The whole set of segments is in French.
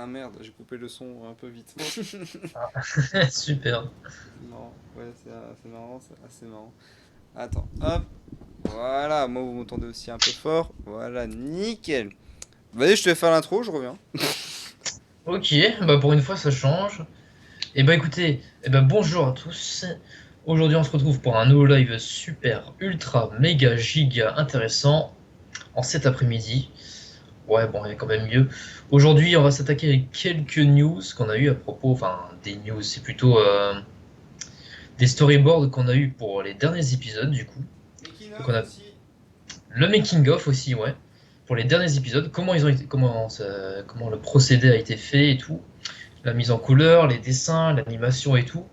Ah merde, j'ai coupé le son un peu vite. Ah, super. C'est marrant. Ouais, c'est marrant, c'est assez marrant. Attends, hop. Voilà, moi vous m'entendez aussi un peu fort. Voilà, nickel. Vas-y, je te fais faire l'intro, je reviens. Ok, bah pour une fois ça change. Et bah écoutez, bonjour à tous. Aujourd'hui on se retrouve pour un nouveau live super, ultra, méga, giga intéressant en cet après-midi. Ouais, bon, il y a quand même mieux. Aujourd'hui on va s'attaquer avec quelques news qu'on a eu à propos, enfin des news, c'est plutôt des storyboards qu'on a eu pour les derniers épisodes du coup. Making Donc on of a aussi. le making of aussi, ouais, pour les derniers épisodes, comment ils ont été, comment le procédé a été fait et tout. La mise en couleur, les dessins, l'animation et tout.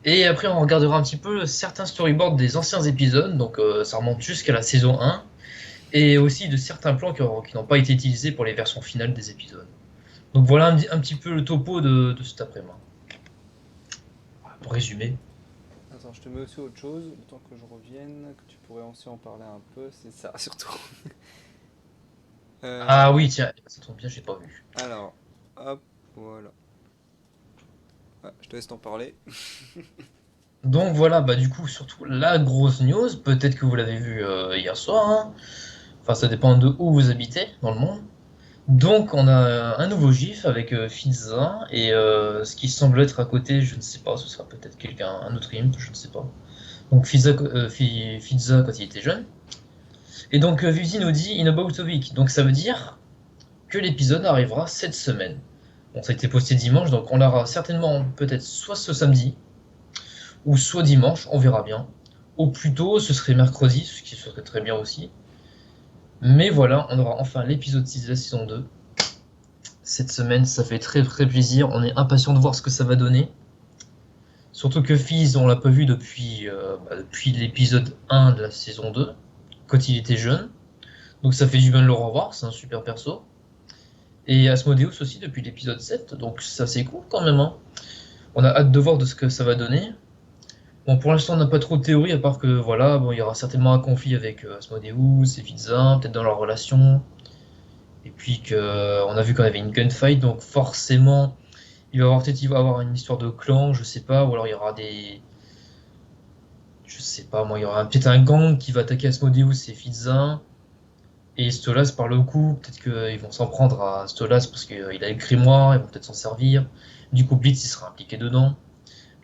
Et après, on regardera un petit peu certains storyboards des anciens épisodes, donc ça remonte jusqu'à la saison 1, et aussi de certains plans qui n'ont pas été utilisés pour les versions finales des épisodes. Donc voilà un petit peu le topo de cet après-midi. Pour résumer. Attends, je te mets aussi autre chose, le temps que je revienne, que tu pourrais aussi en parler un peu, c'est ça surtout. Ah Euh, oui, tiens, ça tombe bien, j'ai pas vu. alors, hop, voilà. Ouais, je te laisse t'en parler. Donc voilà, bah du coup, surtout la grosse news, peut-être que vous l'avez vu hier soir, hein. Enfin, ça dépend de où vous habitez dans le monde. Donc, on a un nouveau GIF avec Fizza et ce qui semble être à côté, je ne sais pas, ce sera peut-être quelqu'un, un autre imp, je ne sais pas. Donc, Fizza quand il était jeune. Et donc, Vizi nous dit In about a week. Donc, ça veut dire que l'épisode arrivera cette semaine. Bon, ça a été posté dimanche, donc on l'aura certainement peut-être soit ce samedi ou soit dimanche, on verra bien. Au plus tôt, ce serait mercredi, ce qui serait très bien aussi. Mais voilà, on aura enfin l'épisode 6 de la saison 2 cette semaine, ça fait très très plaisir. On est impatient de voir ce que ça va donner. Surtout que Fizz, on l'a pas vu depuis l'épisode 1 de la saison 2, quand il était jeune. Donc ça fait du bien de le revoir, c'est un super perso. Et Asmodeus aussi depuis l'épisode 7, donc ça c'est cool quand même, hein. On a hâte de voir de ce que ça va donner. Bon, pour l'instant, on n'a pas trop de théories, à part que voilà, bon, il y aura certainement un conflit avec Asmodeus et Fizza, peut-être dans leur relation. Et puis que on a vu qu'on avait une gunfight, donc forcément, il va y avoir une histoire de clan, je sais pas, ou alors il y aura je sais pas, moi, il y aura peut-être un gang qui va attaquer Asmodeus et Fizza, et Stolas par le coup, peut-être qu'ils vont s'en prendre à Stolas parce qu'il a le grimoire, ils vont peut-être s'en servir. Du coup, Blitz, il sera impliqué dedans.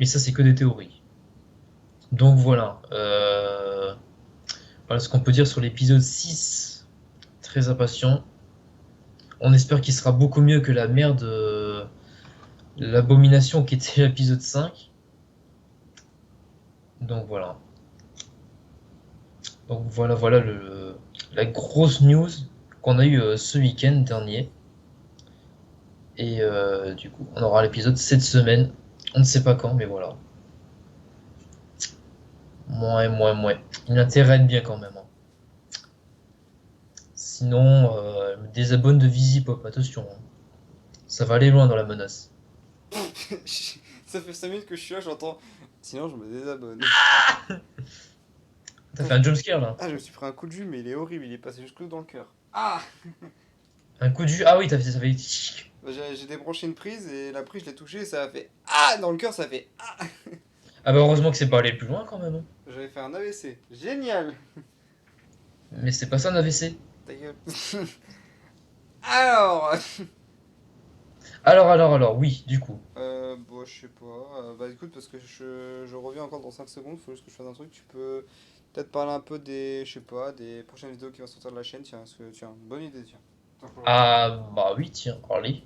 Mais ça, c'est que des théories. Donc voilà, voilà ce qu'on peut dire sur l'épisode 6. Très impatient. On espère qu'il sera beaucoup mieux que la merde, l'abomination qui était l'épisode 5. Donc voilà. Donc voilà, voilà la grosse news qu'on a eu ce week-end dernier. Et du coup, on aura l'épisode cette semaine. On ne sait pas quand, mais voilà. Moins. Il m'intéresse bien quand même, hein. Sinon, me désabonne de Visipop, attention, hein. Ça va aller loin dans la menace. Ça fait 5 minutes que je suis là, j'entends. Sinon, je me désabonne. T'as fait un jumpscare là. Ah, je me suis pris un coup de jus, mais il est horrible, il est passé jusque dans le cœur. Ah, Un coup de jus. Ah oui, ça fait. bah, j'ai débranché une prise et la prise, je l'ai touchée et ça a fait Ah dans le cœur, ça a fait Ah. Ah bah heureusement que c'est pas allé plus loin quand même, hein. J'avais fait un AVC. Génial. Mais c'est pas ça un AVC. Ta gueule. Alors, Alors, oui, du coup. bon, je sais pas. Bah écoute, parce que je reviens encore dans 5 secondes, faut juste que je fasse un truc. Tu peux peut-être parler un peu des, je sais pas, des prochaines vidéos qui vont sortir de la chaîne. Tiens, tiens, bonne idée, tiens. Tant que je reviens. Ah bah oui, tiens, allez.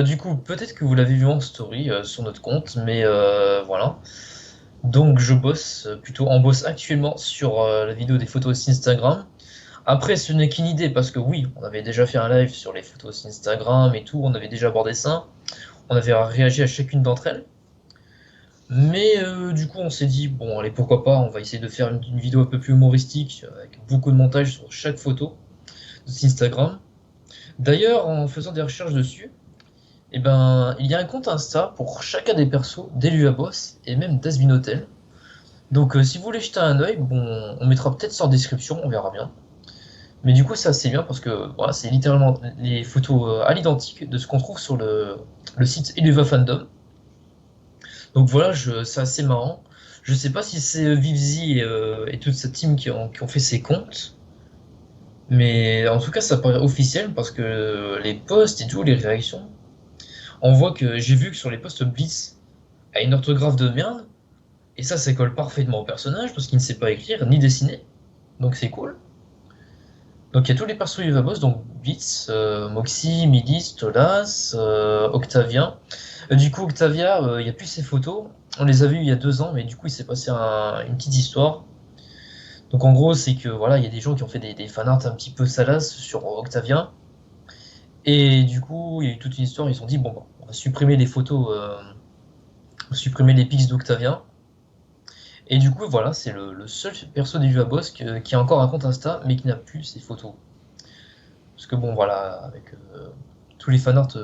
Du coup, peut-être que vous l'avez vu en story sur notre compte, mais voilà. Donc je bosse, plutôt on bosse actuellement sur la vidéo des photos Instagram. Après, ce n'est qu'une idée, parce que oui, on avait déjà fait un live sur les photos Instagram et tout, on avait déjà abordé ça, on avait réagi à chacune d'entre elles. Mais du coup, on s'est dit, bon, allez, pourquoi pas, on va essayer de faire une vidéo un peu plus humoristique, avec beaucoup de montage sur chaque photo de Instagram. D'ailleurs, en faisant des recherches dessus, eh ben, il y a un compte Insta pour chacun des persos d'Elua Boss et même d'Asvin Hotel. Donc, si vous voulez jeter un œil, bon, on mettra peut-être ça en description, on verra bien. Mais du coup, c'est assez bien parce que voilà, c'est littéralement les photos à l'identique de ce qu'on trouve sur le site Eluva Fandom. Donc voilà, c'est assez marrant. Je sais pas si c'est Vivzi et toute sa team qui ont fait ces comptes, mais en tout cas, ça paraît officiel parce que les posts et tout, les réactions, on voit que j'ai vu que sur les posts Blitz a une orthographe de merde, et ça colle parfaitement au personnage parce qu'il ne sait pas écrire ni dessiner, donc c'est cool. Donc il y a tous les persos Boss, donc Blitz, Moxie, Milice, Tolas, Octavien. Du coup, Octavia, il n'y a plus ses photos. On les a vues il y a 2 ans, mais du coup, il s'est passé une petite histoire. Donc en gros, c'est que voilà, il y a des gens qui ont fait des fanarts un petit peu salaces sur Octavien. Et du coup, il y a eu toute une histoire. Ils se sont dit, bon, bah, on va supprimer les photos, supprimer les pics d'Octavien. Et du coup, voilà, c'est le seul perso des Boss qui a encore un compte Insta, mais qui n'a plus ses photos. Parce que bon, voilà, avec tous les fanarts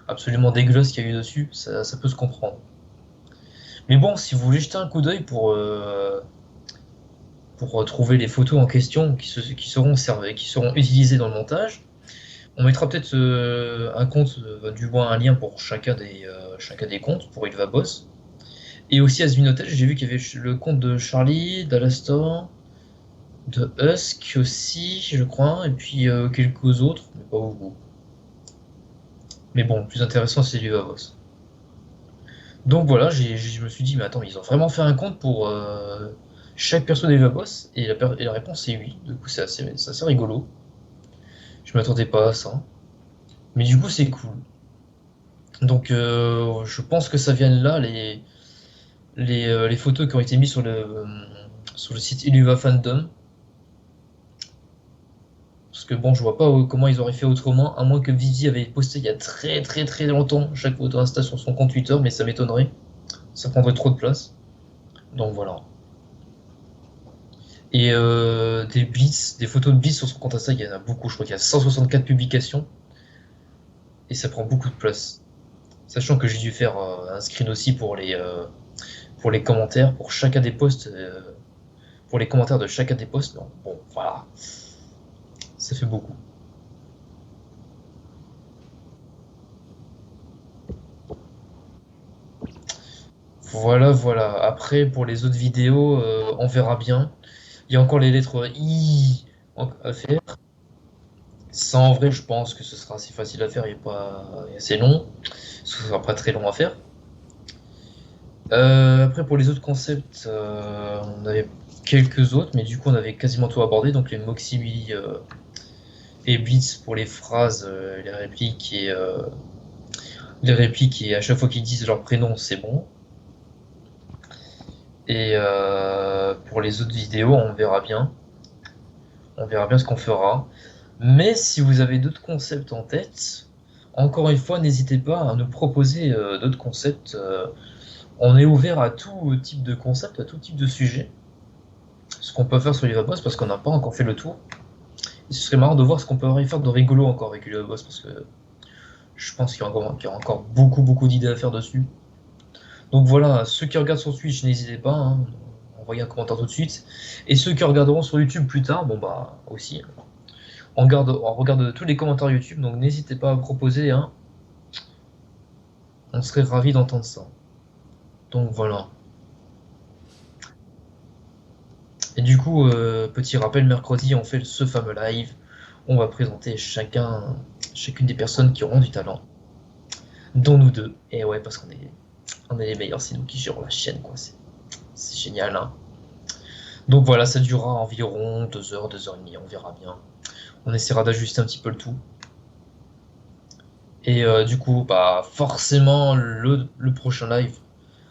absolument dégueulasses qu'il y a eu dessus, ça peut se comprendre. Mais bon, si vous voulez jeter un coup d'œil pour trouver les photos en question qui seront utilisées dans le montage, on mettra peut-être un compte, du moins un lien pour chacun des comptes pour Ilva Boss. Et aussi à Zvinotel, j'ai vu qu'il y avait le compte de Charlie, d'Alastor, de Husk aussi, je crois, et puis quelques autres, mais pas beaucoup. Mais bon, le plus intéressant, c'est Ilva Boss. Donc voilà, je me suis dit, mais attends, ils ont vraiment fait un compte pour chaque perso d'Eva Boss et la réponse est oui. Du coup, c'est assez rigolo. Je m'attendais pas à ça. Mais du coup, c'est cool. Donc, je pense que ça vient de là, les photos qui ont été mises sur le site Illuva Fandom. Parce que bon, je vois pas comment ils auraient fait autrement, à moins que Vivi avait posté il y a très très très longtemps chaque photo Insta sur son compte Twitter, mais ça m'étonnerait. Ça prendrait trop de place. Donc voilà. Et des blitz, des photos de blitz sur son compte Insta, il y en a beaucoup. Je crois qu'il y a 164 publications et ça prend beaucoup de place. Sachant que j'ai dû faire un screen aussi pour les commentaires, pour chacun des posts, pour les commentaires de chacun des posts. Donc bon, voilà, ça fait beaucoup. Voilà, voilà. Après, pour les autres vidéos, on verra bien. Il y a encore les lettres I à faire. Ça, en vrai, je pense que ce sera assez facile à faire et pas et assez long. Ce sera pas très long à faire. Après, pour les autres concepts, on avait quelques autres, mais du coup, on avait quasiment tout abordé. Donc, les Moxie et Blitz pour les phrases, les répliques, et à chaque fois qu'ils disent leur prénom, c'est bon. Et pour les autres vidéos, on verra bien. On verra bien ce qu'on fera. Mais si vous avez d'autres concepts en tête, encore une fois, n'hésitez pas à nous proposer d'autres concepts. On est ouvert à tout type de concept, à tout type de sujet. Ce qu'on peut faire sur Boss parce qu'on n'a pas encore fait le tour. Et ce serait marrant de voir ce qu'on peut faire de rigolo encore avec Boss parce que je pense qu'il y aura encore beaucoup beaucoup d'idées à faire dessus. Donc voilà, ceux qui regardent sur Twitch, n'hésitez pas, hein, envoyez un commentaire tout de suite. Et ceux qui regarderont sur YouTube plus tard, bon bah aussi. On regarde tous les commentaires YouTube, donc n'hésitez pas à proposer, hein. On serait ravis d'entendre ça. Donc voilà. Et du coup, petit rappel, mercredi, on fait ce fameux live. On va présenter chacune des personnes qui auront du talent, dont nous deux. Et ouais, parce qu'on est les meilleurs, c'est nous qui gérons la chaîne, quoi. C'est génial, hein. Donc voilà, ça durera environ 2 heures, 2 heures et demie, on verra bien. On essaiera d'ajuster un petit peu le tout. Et du coup, bah forcément, le prochain live,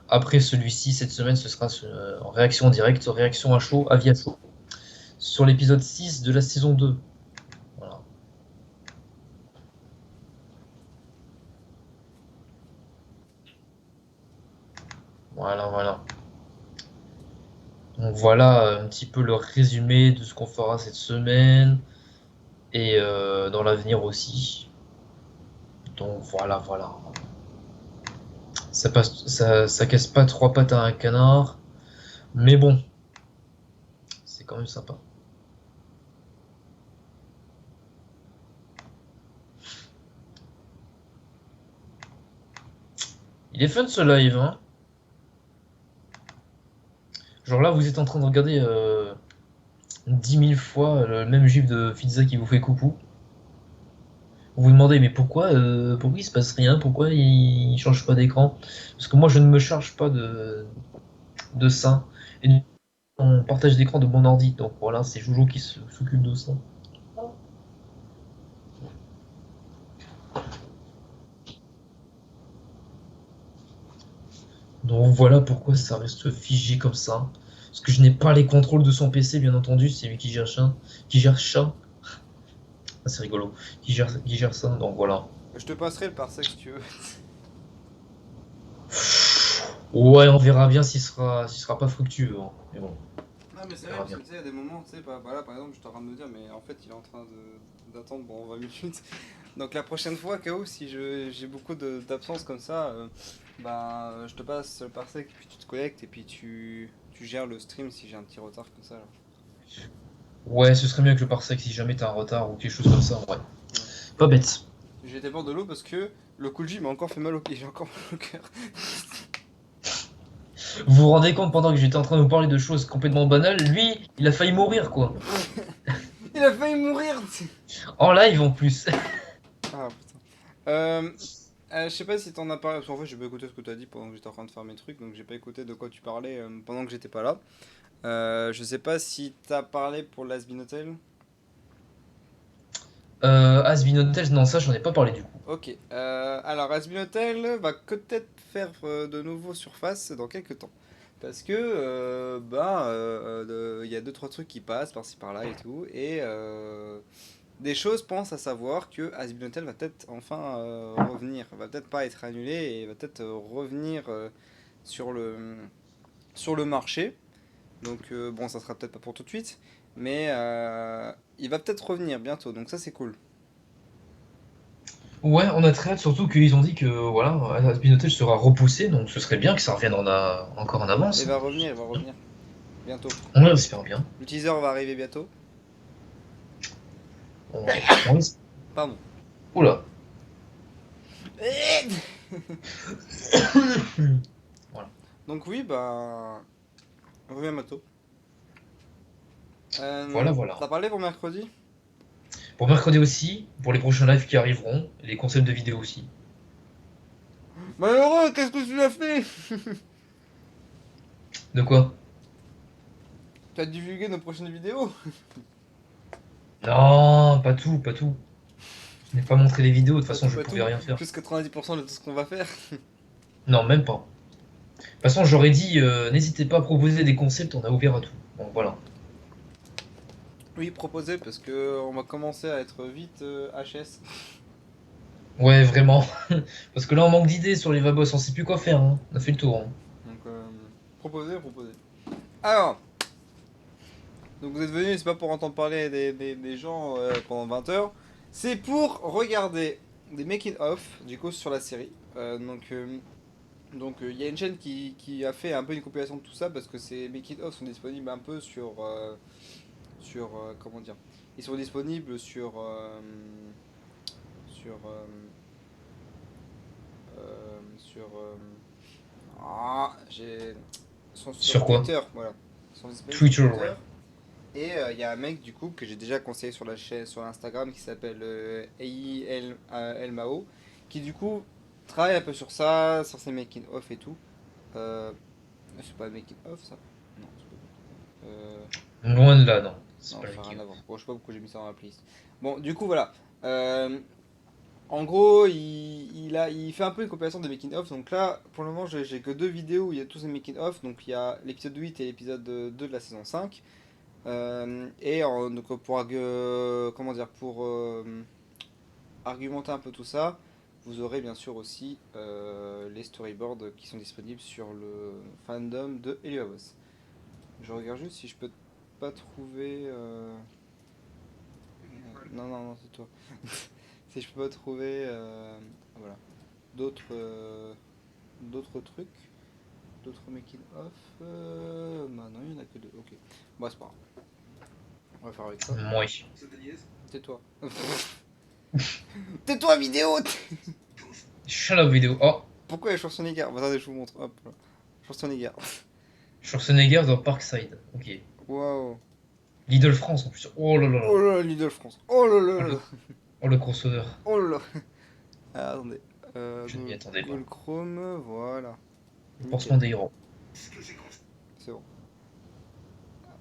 après celui-ci, cette semaine, ce sera en réaction directe, réaction à chaud, avis à chaud, sur l'épisode 6 de la saison 2. Voilà. Voilà, voilà. Donc voilà un petit peu le résumé de ce qu'on fera cette semaine et dans l'avenir aussi. Donc voilà, voilà. Ça casse pas trois pattes à un canard, mais bon, c'est quand même sympa. Il est fun ce live, hein. Genre là, vous êtes en train de regarder 10 000 fois le même gif de Pizza qui vous fait coucou. Vous vous demandez, mais pourquoi il se passe rien? Pourquoi il change pas d'écran? Parce que moi, je ne me charge pas de ça. Et du coup, on partage d'écran de mon ordi. Donc voilà, c'est Joujou qui s'occupe de ça. Donc voilà pourquoi ça reste figé comme ça. Parce que je n'ai pas les contrôles de son PC, bien entendu. C'est lui qui gère ça. Qui gère ça. Ah, c'est rigolo. Qui gère ça. Donc voilà. Je te passerai le parsec si tu veux. Ouais, on verra bien s'il sera pas fructueux, hein. Mais bon, Non mais c'est on vrai verra parce bien. que tu sais, il y a des moments, tu sais, bah là par exemple, je suis en train de me dire, mais en fait il est en train d'attendre bon 20 minutes. Donc la prochaine fois, KO, si j'ai beaucoup d'absence comme ça, bah je te passe le parsec et puis tu te connectes et puis tu gères le stream si j'ai un petit retard comme ça là. Ouais, ce serait mieux que le parsec si jamais t'as un retard ou quelque chose comme ça. Ouais. Ouais. Pas bête. J'ai été bord de l'eau parce que le coup de J m'a encore fait mal au pied, j'ai encore mal au cœur. Vous vous rendez compte, pendant que j'étais en train de vous parler de choses complètement banales, lui, il a failli mourir, quoi. Il a failli mourir. En live en plus. Ah putain. Je sais pas si t'en as parlé, parce qu'en fait j'ai pas écouté ce que t'as dit pendant que j'étais en train de faire mes trucs, donc j'ai pas écouté de quoi tu parlais pendant que j'étais pas là. Je sais pas si t'as parlé pour l'Asbin Hotel. Asbin Hotels, non, ça, j'en ai pas parlé du coup. Ok, alors Asbin Hotel va peut-être faire de nouveau surface dans quelques temps. Parce que, il y a deux trois trucs qui passent par-ci par-là et tout, et des choses pensent à savoir que Asbin Hotel va peut-être enfin revenir, va peut-être pas être annulé et va peut-être revenir sur le marché. Donc bon, ça sera peut-être pas pour tout de suite, mais il va peut-être revenir bientôt, donc ça c'est cool. Ouais, on a très hâte, surtout qu'ils ont dit que voilà, Asbin Hotel sera repoussé, donc ce serait bien que ça revienne encore en avance. Il va revenir bientôt. Ouais, on espère bien. Le teaser va arriver bientôt. On, on espère. Pardon. Oula. Voilà. Donc oui, bah, revient bientôt. Voilà, voilà. T'as parlé pour mercredi? Pour mercredi aussi, pour les prochains lives qui arriveront, les concepts de vidéo aussi. Malheureux, qu'est-ce que tu as fait? De quoi? Tu as divulgué nos prochaines vidéos? Non, pas tout, pas tout. Je n'ai pas montré les vidéos, de toute Pas façon tout, je pas pouvais tout. rien faire. Plus 90% de tout ce qu'on va faire. Non, même pas. De toute façon, j'aurais dit, n'hésitez pas à proposer des concepts, on a ouvert à tout. Bon, voilà. Oui, proposé, parce que on va commencer à être vite HS. Ouais, vraiment. Parce que là, on manque d'idées sur les Vabos, on sait plus quoi faire, hein. On a fait le tour, hein. Donc, proposé. Alors, donc vous êtes venus, c'est pas pour entendre parler des gens pendant 20 heures, c'est pour regarder des making-of, du coup, sur la série. Donc, il y a une chaîne qui a fait un peu une compilation de tout ça, parce que ces making-of sont disponibles un peu comment dire, ils sont disponibles sur, j'ai, sont sur Sur quoi? Twitter, voilà. Ils sont disponibles sur Twitter, Twitter. ouais. Et il y a un mec du coup que j'ai déjà conseillé sur la chaîne, sur Instagram, qui s'appelle El Mao, qui du coup travaille un peu sur ça, sur ses making off et tout. Euh, c'est pas making off ça? Non, c'est pas. Loin de là, non. C'est Non, pas le ça n'a Mickey rien à voir. Mouse. Bon, je sais pas pourquoi j'ai mis ça dans la playlist. Bon, du coup voilà. Euh, En gros, il fait un peu une compilation des making-of. Donc là, pour le moment, j'ai que deux vidéos où il y a tous ces making-of. Donc il y a l'épisode 8 et l'épisode 2 de la saison 5. Donc comment dire, pour argumenter un peu tout ça, vous aurez bien sûr aussi les storyboards qui sont disponibles sur le fandom de Helios. Je regarde juste si je peux pas trouver. Non, non, non, c'est toi. Si je peux pas trouver voilà, d'autres d'autres trucs, d'autres making of. Bah non, il y en a que deux. Ok. Bon, c'est pas grave. On va faire avec ça. Moi. Tais-toi. Tais-toi, vidéo. Shut up vidéo. Oh. Pourquoi il y a Schwarzenegger? Bah, attendez, je vous montre. Hop, là. Schwarzenegger. Schwarzenegger dans Parkside. Ok. Waouh. Lidl France en plus. Oh là là Oh là. là là, Lidl France. Oh là Oh là là. le, oh, le crossover. Oh là là. Ah, attendez. Je ne m'y attendais pas. Google Chrome, voilà. Le Nickel. pansement des héros. C'est bon.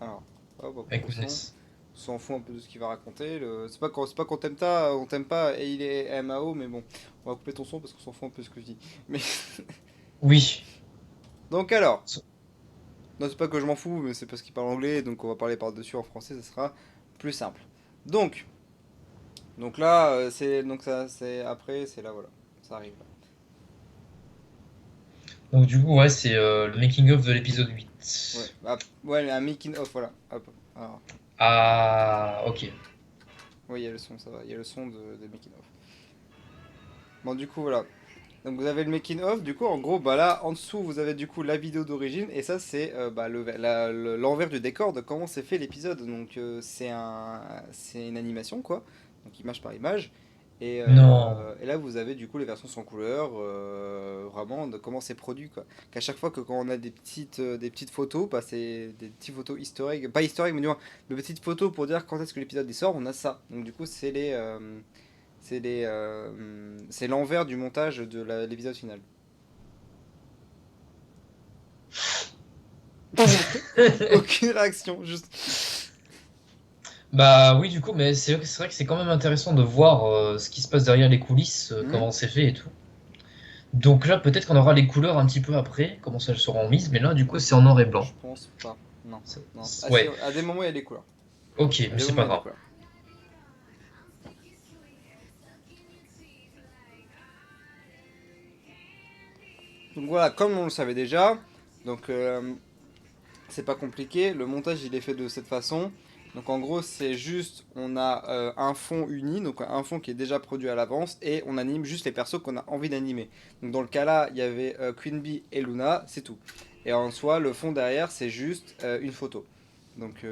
Alors, hop, hop, Avec Ounès. on s'en fout un peu de ce qu'il va raconter. C'est pas qu'on on t'aime pas et il est MAO, mais bon, on va couper ton son parce qu'on s'en fout un peu de ce que je dis. Mais Oui. donc alors, So- non, c'est pas que je m'en fous, mais c'est parce qu'il parle anglais, donc on va parler par-dessus en français, ça sera plus simple. Donc, là, c'est après, c'est là, voilà, ça arrive là. Donc du coup, ouais, c'est le making-of de l'épisode Ouais, 8. ouais, un making of, voilà. Hop. Alors, Ah, ok. oui, il y a le son, ça va, il y a le son de making of. Bon, du coup, voilà. Donc vous avez le making of, du coup en gros bah là en dessous vous avez du coup la vidéo d'origine et ça c'est bah, l'envers du décor de comment s'est fait l'épisode. Donc c'est une animation quoi, donc image par image. Non. Et là vous avez du coup les versions sans couleur, vraiment de comment c'est produit quoi. Qu'à chaque fois que quand on a des petites photos, bah, c'est des petites photos historiques, pas historiques mais du moins de petites photos pour dire quand est-ce que l'épisode il sort, on a ça. Donc du coup c'est l'envers du montage de l'épisode final. Aucune réaction, juste. Bah oui, du coup, mais c'est vrai que c'est quand même intéressant de voir ce qui se passe derrière les coulisses, Hmm. comment c'est fait et tout. Donc là, peut-être qu'on aura les couleurs un petit peu après, comment ça seront mises, mais là, du coup, c'est en noir et blanc. Je pense pas. Non. Non. Ah si, Ouais, à des moments il y a des couleurs. ok, À mais des c'est moments il pas y a des grave. couleurs. Donc voilà, comme on le savait déjà, donc c'est pas compliqué. Le montage il est fait de cette façon. Donc en gros c'est juste, on a un fond uni, donc un fond qui est déjà produit à l'avance, et on anime juste les persos qu'on a envie d'animer. Donc dans le cas là, il y avait Queen Bee et Luna, c'est tout. Et en soi, le fond derrière, c'est juste une photo. Donc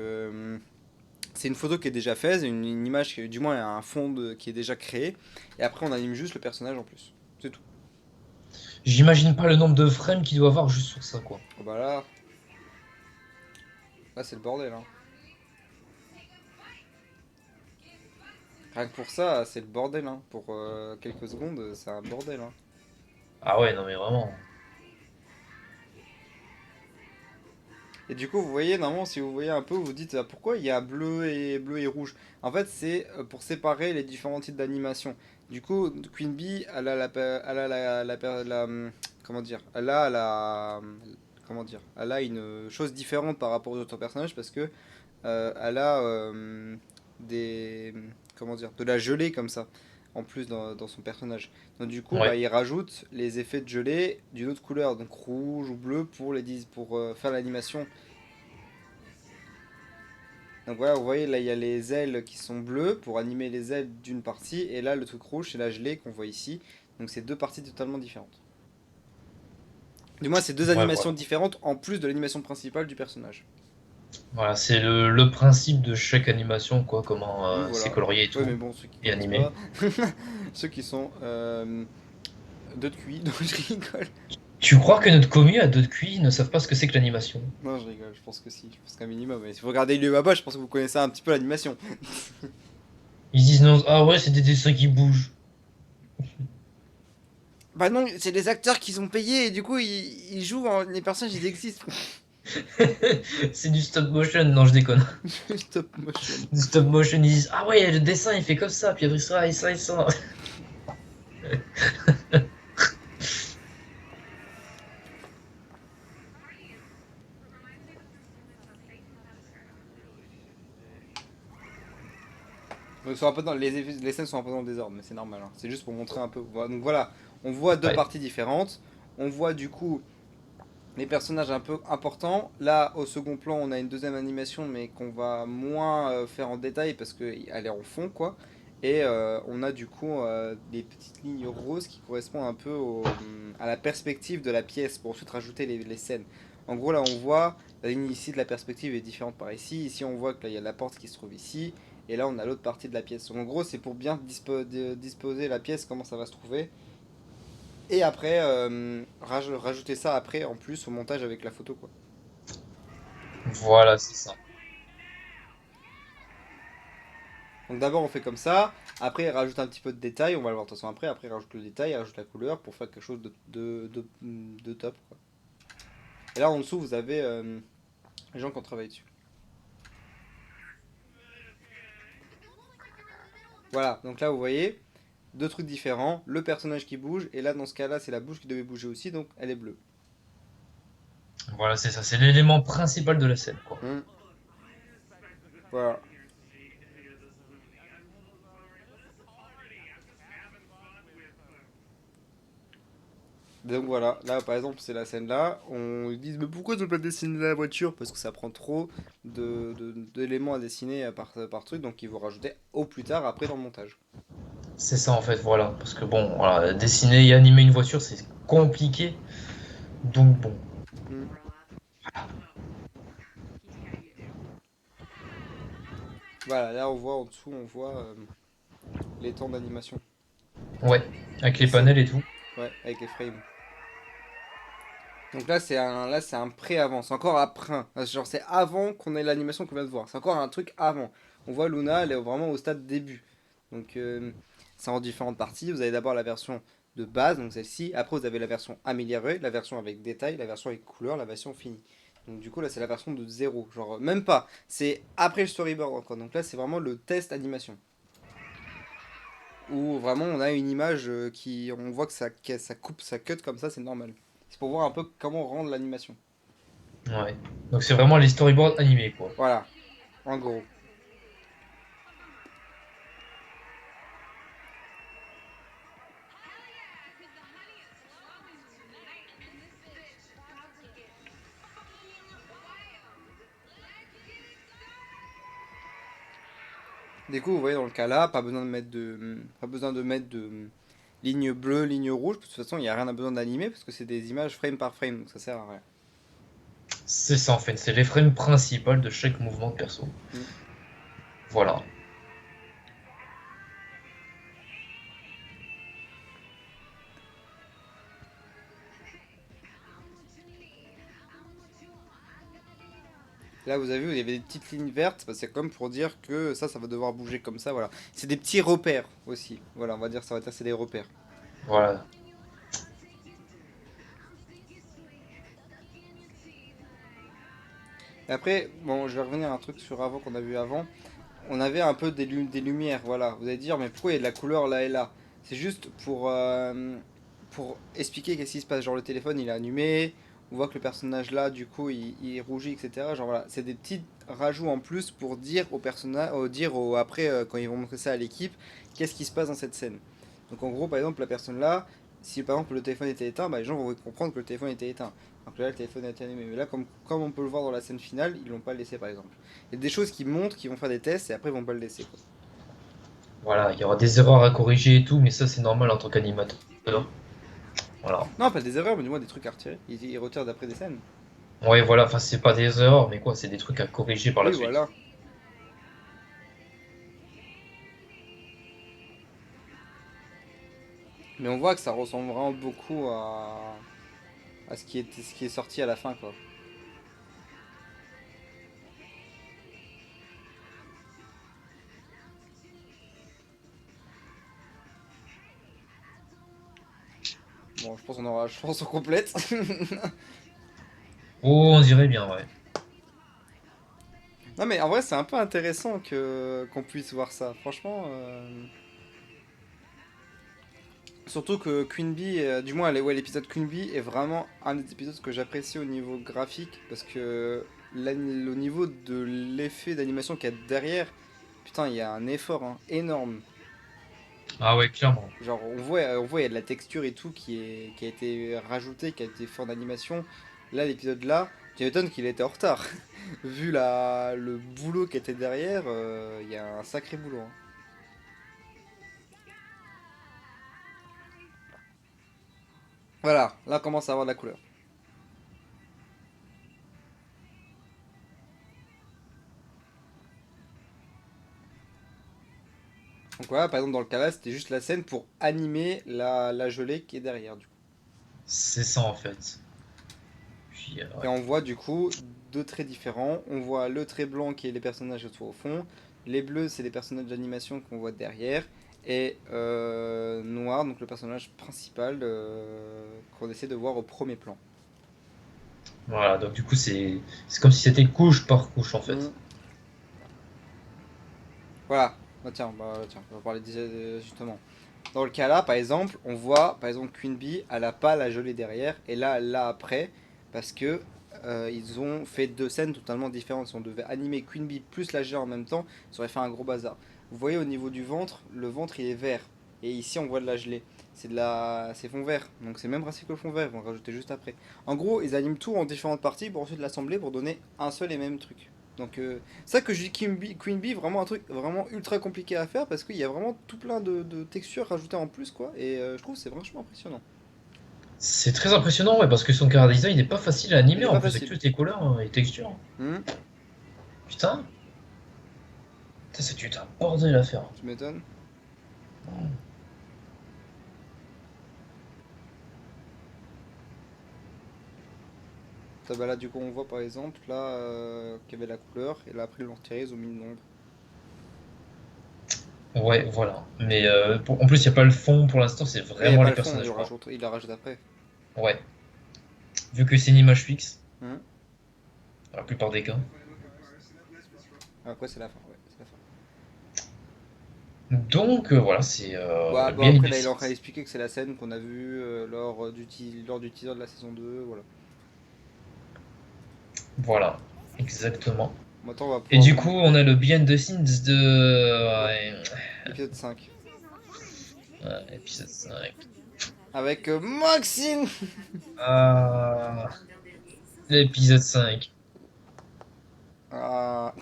c'est une photo qui est déjà faite, une image, du moins un fond qui est déjà créé, et après on anime juste le personnage en plus. C'est tout. J'imagine pas le nombre de frames qu'il doit avoir juste sur ça, quoi. Oh bah là c'est le bordel. Hein. Rien que pour ça, c'est le bordel. Hein. Pour quelques secondes, c'est un bordel. Hein. Ah ouais, non mais vraiment. Et du coup, vous voyez, normalement, si vous voyez un peu, vous dites pourquoi il y a bleu et rouge. En fait, c'est pour séparer les différents types d'animation. Du coup, Queen Bee, elle a comment dire, comment dire, elle a une chose différente par rapport aux autres personnages parce que elle a des, comment dire, de la gelée comme ça, en plus dans son personnage. Donc du coup, bah, Ouais. il rajoute les effets de gelée d'une autre couleur, donc rouge ou bleu pour faire l'animation. Donc voilà, vous voyez, là il y a les ailes qui sont bleues pour animer les ailes d'une partie, et là le truc rouge c'est la gelée qu'on voit ici. Donc c'est deux parties totalement différentes. Du moins, c'est deux Ouais, animations voilà. différentes en plus de l'animation principale du personnage. Voilà, c'est le principe de chaque animation, quoi, comment Oui, c'est voilà. colorié et Ouais, mais tout, bon, ceux qui et connaissent animé. pas, ceux qui sont de QI, donc je rigole. Tu crois que notre commu à deux de QI ne savent pas ce que c'est que l'animation? Non, je rigole, je pense que si, je pense qu'un minimum. Mais si vous regardez Ilio Baba, je pense que vous connaissez un petit peu l'animation. Ils disent non, ah ouais, c'est des dessins qui bougent. Bah non, c'est les acteurs qui sont payés et du coup ils jouent, les personnages ils existent. C'est du stop motion, non, je déconne. Stop motion. Du stop motion, ils disent ah ouais, le dessin il fait comme ça, puis après ça, et ça, et ça. Les scènes sont un peu dans le désordre, mais c'est normal. Hein. C'est juste pour montrer un peu. Donc voilà, on voit deux Ouais, parties différentes. On voit du coup les personnages un peu importants. Là, au second plan, on a une deuxième animation, mais qu'on va moins faire en détail parce qu'elle est en fond, quoi. Et on a du coup des petites lignes roses qui correspondent un peu à la perspective de la pièce pour ensuite rajouter les scènes. En gros, là, on voit la ligne ici de la perspective est différente par ici. Ici, on voit qu'il y a la porte qui se trouve ici. Et là, on a l'autre partie de la pièce. Donc, en gros, c'est pour bien disposer la pièce, comment ça va se trouver. Et après, rajouter ça après en plus au montage avec la photo, quoi. Voilà, c'est ça. Donc d'abord on fait comme ça, après il rajoute un petit peu de détail, on va le voir de toute façon après, après il rajoute le détail, il rajoute la couleur pour faire quelque chose de top, quoi. Et là en dessous vous avez les gens qui ont travaillé dessus. Voilà, donc là vous voyez, deux trucs différents, le personnage qui bouge, et là dans ce cas-là c'est la bouche qui devait bouger aussi, donc elle est bleue. Voilà, c'est ça. C'est l'élément principal de la scène, quoi. Hmm, voilà. Donc voilà, là par exemple c'est la scène là, on ils disent mais pourquoi tu peux pas dessiner la voiture? Parce que ça prend trop d'éléments à dessiner par truc, donc ils vont rajouter au plus tard après dans le montage. C'est ça, en fait, voilà. Parce que bon, voilà, dessiner et animer une voiture, c'est compliqué. Donc bon. Hmm. Voilà, là on voit en dessous, on voit les temps d'animation. Ouais, avec Et les c'est panels et tout. ouais, avec les frames. Donc là c'est un pré-avant, c'est encore après. Genre c'est avant qu'on ait l'animation qu'on vient de voir. C'est encore un truc avant. On voit Luna, elle est vraiment au stade début. Donc c'est en différentes parties. Vous avez d'abord la version de base, donc celle-ci. Après vous avez la version améliorée, la version avec détail, la version avec couleur, la version finie. Donc du coup là c'est la version de zéro. Genre même pas. C'est après le storyboard encore. Donc là c'est vraiment le test animation. Où vraiment on a une image qui. On voit que ça coupe, ça cut comme ça, c'est normal. C'est pour voir un peu comment rendre l'animation. Ouais. Donc c'est vraiment les storyboards animés, quoi. Voilà, en gros. Du coup, vous voyez dans le cas là, pas besoin de mettre de ligne bleue, ligne rouge. De toute façon, il n'y a rien à besoin d'animer parce que c'est des images frame par frame, donc ça sert à rien. C'est ça, en fait. C'est les frames principales de chaque mouvement de perso. Mm. Voilà. Là, vous avez vu, il y avait des petites lignes vertes, c'est comme pour dire que ça va devoir bouger comme ça, voilà. C'est des petits repères aussi. Voilà, on va dire, ça va dire, c'est des repères. Voilà. Et après, bon, je vais revenir à un truc sur avant qu'on a vu avant. On avait un peu des lumières, voilà. Vous allez dire, mais pourquoi il y a de la couleur là et là? C'est juste pour expliquer qu'est-ce qui se passe. Genre le téléphone il est allumé, on voit que le personnage là du coup il rougit, etc. Genre voilà, c'est des petits rajouts en plus pour dire au personnage, après quand ils vont montrer ça à l'équipe, qu'est-ce qui se passe dans cette scène. Donc en gros par exemple la personne là, si par exemple le téléphone était éteint, bah, les gens vont comprendre que le téléphone était éteint. Donc là le téléphone a été allumé. Mais là comme on peut le voir dans la scène finale, ils l'ont pas laissé par exemple. Il y a des choses qui montrent, qui vont faire des tests et après ils vont pas le laisser, quoi. Voilà. Il y aura des erreurs à corriger et tout, mais ça, c'est normal en tant qu'animateur. Mm. Voilà. Non, pas des erreurs, mais du moins des trucs à retirer. Ils retirent d'après des scènes. Ouais, voilà. Enfin, c'est pas des erreurs, mais quoi, c'est des trucs à corriger par la Oui, suite. voilà. Mais on voit que ça ressemble vraiment beaucoup à ce qui est sorti à la fin, quoi. Bon, je pense qu'on aura la chanson complète. Oh, on dirait bien, ouais. Non, mais en vrai, c'est un peu intéressant qu'on puisse voir ça. Franchement, surtout que Queen Bee, du moins ouais, l'épisode Queen Bee est vraiment un des épisodes que j'apprécie au niveau graphique parce que au niveau de l'effet d'animation qu'il y a derrière, putain, il y a un effort hein, énorme. Ah ouais, clairement. Genre, on voit, il y a de la texture et tout qui a été rajouté, qui a été fait en animation. Là, l'épisode là, tu m'étonnes qu'il était en retard. Vu le boulot qui était derrière, il y a un sacré boulot, hein. Voilà, là, on commence à avoir de la couleur. Donc voilà, par exemple, dans le cas là, c'était juste la scène pour animer la gelée qui est derrière, du coup. C'est ça en fait. Puis, Et ouais. on voit du coup deux traits différents. On voit le trait blanc qui est les personnages qui sont au fond. Les bleus, c'est les personnages d'animation qu'on voit derrière. Et noir, donc le personnage principal qu'on essaie de voir au premier plan. Voilà, donc du coup, c'est comme si c'était couche par couche en fait. Hmm. Voilà. Tiens, on va parler justement. Dans le cas là, par exemple, on voit, par exemple, Queen Bee, elle a pas la gelée derrière, et là, elle l'a après, parce que ils ont fait deux scènes totalement différentes. Si on devait animer Queen Bee plus la gelée en même temps, ça aurait fait un gros bazar. Vous voyez au niveau du ventre, le ventre il est vert, et ici on voit de la gelée. C'est fond vert, donc c'est le même principe que le fond vert, ils vont rajouter juste après. En gros, ils animent tout en différentes parties pour ensuite l'assembler pour donner un seul et même truc. Donc ça que je dis Queen Bee, vraiment un truc vraiment ultra compliqué à faire parce qu'il y a vraiment tout plein de textures rajoutées en plus quoi. Et je trouve que c'est vachement impressionnant. C'est très impressionnant, ouais, parce que son chara design n'est pas facile à Il animer est en pas plus avec facile. toutes les couleurs hein, et textures. Hmm, Putain, c'est un bordel à faire. tu m'étonnes. Bah là du coup on voit par exemple là qu'il y avait la couleur et là après ils l'ont retiré, ils ont mis le nombre. Ouais, voilà. Mais en plus, il n'y a pas le fond pour l'instant, c'est Ouais, il n'y a vraiment pas les le fond, personnages morts. il la rajoute après. Ouais, vu que c'est une image fixe, Hmm. dans la plupart des cas. Après c'est la fin, ouais, c'est la fin. Donc voilà, c'est Ouais, bon bien après là il est en train Innocence. d'expliquer que c'est la scène qu'on a vue lors du teaser de la saison 2 voilà. Voilà, exactement. Maintenant on va Et pouvoir du voir coup, on a le behind the scenes de l'épisode 5. épisode 5. Avec Maxine. Ah, l'épisode 5. Ah.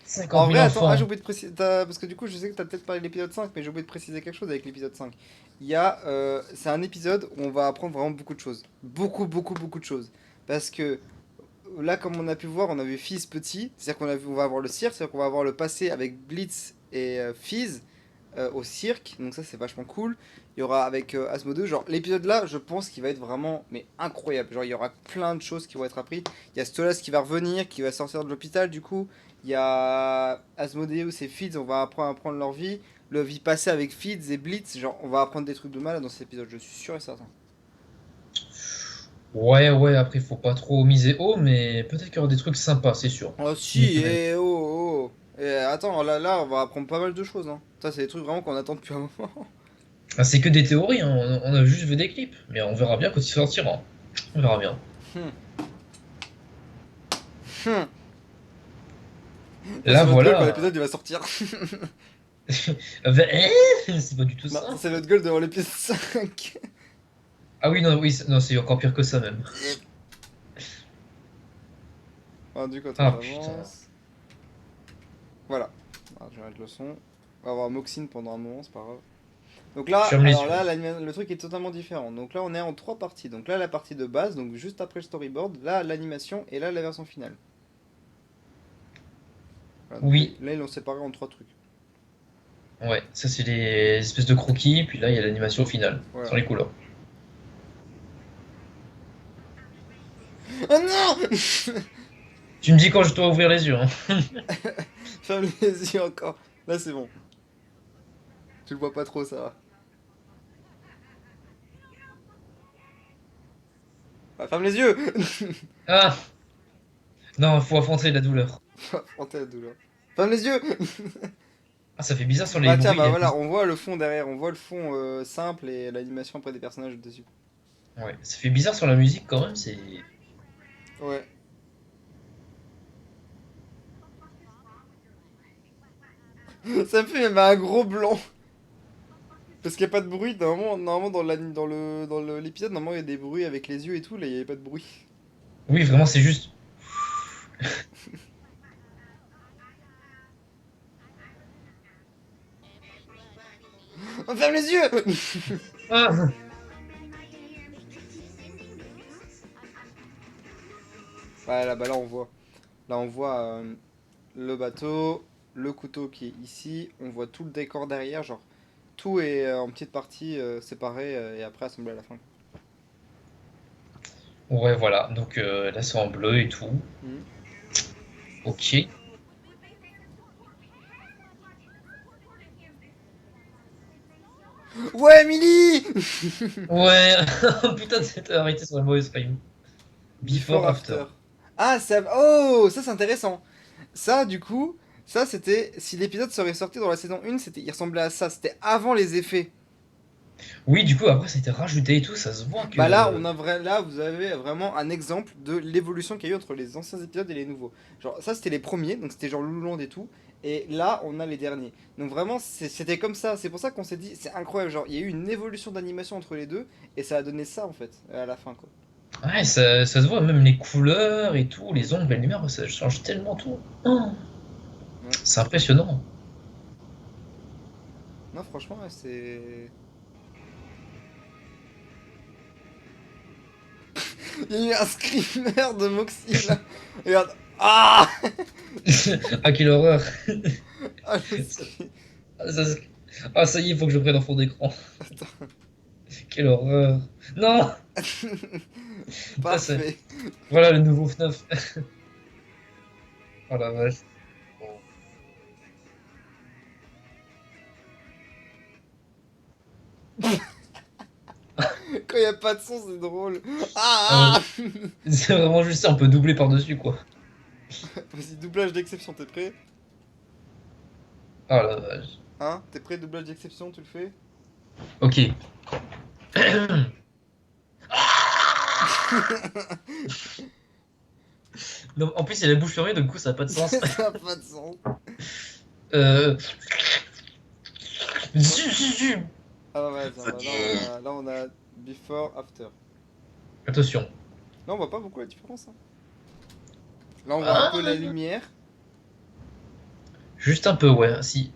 50 En vrai, 000 attends, j'ai enfants. oublié de préciser, parce que du coup, je sais que t'as peut-être parlé de l'épisode 5, mais j'ai oublié de préciser quelque chose avec l'épisode 5. C'est un épisode où on va apprendre vraiment beaucoup de choses. Beaucoup de choses. Parce que là, comme on a pu voir, on a vu Fizz petit, c'est-à-dire on va avoir le cirque, c'est-à-dire qu'on va avoir le passé avec Blitz et Fizz au cirque, donc ça c'est vachement cool. Il y aura avec Asmodee, genre l'épisode là, je pense qu'il va être vraiment mais incroyable. Genre il y aura plein de choses qui vont être apprises. Il y a Stolas qui va revenir, qui va sortir de l'hôpital du coup. Il y a Asmodeus et Fids, on va apprendre leur vie. Le vie passée avec Fids et Blitz, genre on va apprendre des trucs de malade dans cet épisode, je suis sûr et certain. Ouais, ouais, après, faut pas trop miser haut, mais peut-être qu'il y aura des trucs sympas, c'est sûr. Oh Mais, si, attends, là, on va apprendre pas mal de choses, hein. Ça, c'est des trucs vraiment qu'on attend depuis un moment. ah, c'est que des théories, hein. On a juste vu des clips. Mais on verra bien quand il sortira. On verra bien. Hmm. Hmm. Ça, Là, c'est notre gueule quand voilà. l'épisode il va sortir. C'est pas du tout Non, ça. ça, c'est notre gueule devant l'épisode 5. Ah oui, non, oui, non, c'est encore pire que ça même. Yep. Alors, du coup, attends, Ah putain. j'avance. Voilà. Alors, je vais mettre le son. On va avoir Moxine pendant un moment, c'est pas grave. Donc Je là, ferme les alors yeux. là, le truc est totalement différent. Donc là, on est en trois parties. Donc là, la partie de base, donc juste après le storyboard, là, l'animation, et là, la version finale. Voilà, donc Oui, là, ils l'ont séparé en trois trucs. ouais, ça c'est les espèces de croquis, puis là il y a l'animation finale, Voilà. sans les couleurs. Oh non. Tu me dis quand je dois ouvrir les yeux, hein. Ferme les yeux encore. Là, c'est bon. Tu le vois pas trop, ça va. Bah, ferme les yeux. Ah! Non, faut affronter la douleur. Affronter la douleur. Ferme les yeux. Ah, ça fait bizarre sur les Bah tiens, bruits. bah voilà, on voit le fond derrière, on voit le fond simple et l'animation après des personnages dessus. Ouais, ça fait bizarre sur la musique quand même, c'est... Ouais. Ça me fait même un gros blanc. Parce qu'il n'y a pas de bruit. Normalement dans l'épisode, normalement il y a des bruits avec les yeux et tout. Là, il n'y avait pas de bruit. Oui, vraiment, c'est juste... On ferme les yeux. Ah! Ouais, là, bah là, on voit. Là, on voit le bateau, le couteau qui est ici. On voit tout le décor derrière. Genre, tout est en petites parties séparées et après assemblé à la fin. Ouais, voilà. Donc là, c'est en bleu et tout. Hmm. Ok. Ouais, Emily. Ouais. Putain, t'as arrêté sur la mauvaise frame. Before Before, after. After. Ah, ça... Oh, ça c'est intéressant. Ça, du coup, ça c'était... Si l'épisode serait sorti dans la saison 1, c'était... il ressemblait à ça. C'était avant les effets. Oui, du coup, après, ça a été rajouté et tout. Ça se voit Bah là, que. là, vous avez vraiment un exemple de l'évolution qu'il y a eu entre les anciens épisodes et les nouveaux. Genre, ça c'était les premiers, donc c'était genre Lululand et tout. Et là, on a les derniers. Donc vraiment, c'était comme ça. C'est pour ça qu'on s'est dit, c'est incroyable. Genre, il y a eu une évolution d'animation entre les deux. Et ça a donné ça, en fait, à la fin, quoi. Ouais, ça se voit, même les couleurs et tout, les ombres, les lumières, ça change tellement tout. Oh, Ouais. c'est impressionnant. Non, franchement, ouais, c'est... Il y a eu un screamer de Moxie là. Regarde. Ah. Ah, quelle horreur! Ah, le Ça- scream. ça- Ah, ça y est, il faut que je prenne en fond d'écran. Attends. Quelle horreur! Non! Putain, Parfait. voilà le nouveau FNAF. Oh la vache. Quand il n'y a pas de son, c'est drôle. Ah, Ah, ah. c'est vraiment juste ça, on peut doubler par-dessus, quoi. Vas-y, doublage d'exception, t'es prêt? Oh la vache. Hein? T'es prêt, doublage d'exception, tu le fais? Ok. Non, en plus, il a la bouche fermée, donc du coup, ça n'a pas de sens. Ça n'a pas de sens. Euh... Zu, zu, zu. Ah ouais, attends, bah là on a before, after. Attention. Là on voit pas beaucoup la différence, hein. Là on voit un peu la Ah, lumière. juste un peu, ouais. Si.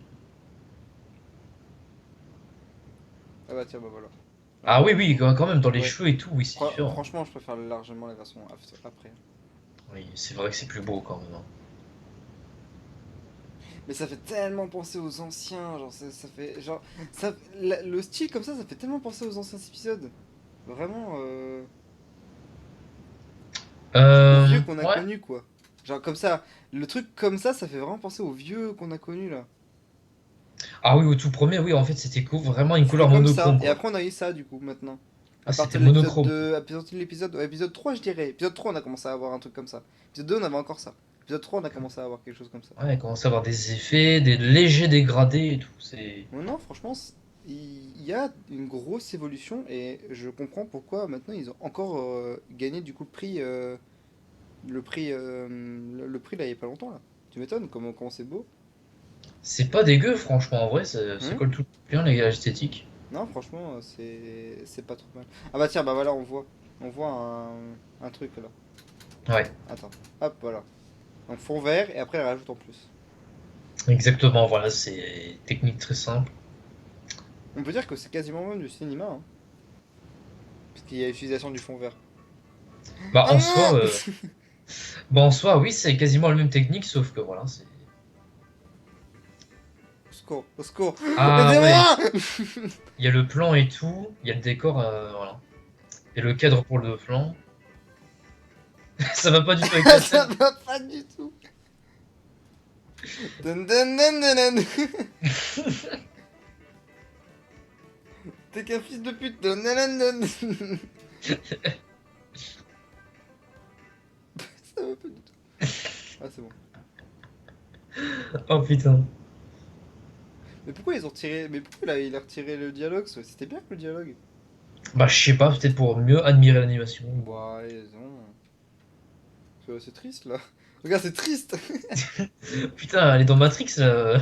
Ah bah tiens, bah voilà. Ah Ouais. oui, oui, quand même, dans les Ouais. cheveux et tout, oui, c'est différent. Franchement, je préfère largement la version après. Oui, c'est vrai que c'est plus beau quand même, hein. Mais ça fait tellement penser aux anciens, genre ça fait genre le style comme ça fait tellement penser aux anciens épisodes. Vraiment aux vieux qu'on a Ouais. connus quoi. Genre comme ça, le truc comme ça fait vraiment penser aux vieux qu'on a connus là. Ah oui, au tout premier, oui, en fait, c'était vraiment une C'était couleur comme ça monochrome, et quoi. après on a eu ça du coup maintenant. Ah, À c'était partir de l'épisode monochrome. 2, à partir de l'épisode ouais, épisode 3 je dirais. Épisode 3 on a commencé à avoir un truc comme ça. Épisode 2 on avait encore ça. Épisode 3 on a commencé à avoir quelque chose comme ça. Ouais, il commence à avoir des effets, des légers dégradés et tout. C'est. Ouais, non, franchement, il y a une grosse évolution et je comprends pourquoi maintenant ils ont encore gagné du coup le prix là il y a pas longtemps là. Tu m'étonnes comment c'est beau. C'est pas dégueu, franchement, en vrai, ça Hein. colle tout bien, les gars, l'esthétique. Non, franchement, c'est pas trop mal. Ah bah tiens, bah voilà, on voit un truc là. Ouais, Attends, hop, voilà. Donc fond vert et après elle rajoute en plus. exactement, voilà, c'est technique très simple. On peut dire que c'est quasiment même du cinéma, hein, parce qu'il y a utilisation du fond vert. Bah, Ah en soi, non. oui, c'est quasiment la même technique, sauf que voilà, c'est. Au secours, au secours. Ah ouais, Aidez-moi. il y a le plan et tout, il y a le décor, voilà. Et le cadre pour le plan. Ça va pas du tout avec la Ça scène. va pas du tout. Dun, dun, dun, dun, dun. T'es qu'un fils de pute. Dun, dun, dun, dun. Ça va pas du tout. Ah, c'est bon. Oh putain. Mais pourquoi ils ont retiré. Mais pourquoi là, il a retiré le dialogue? C'était bien que le dialogue. Bah, je sais pas, peut-être pour mieux admirer l'animation. Bah, non. C'est triste là. Regarde, c'est triste. Putain, elle est dans Matrix, là.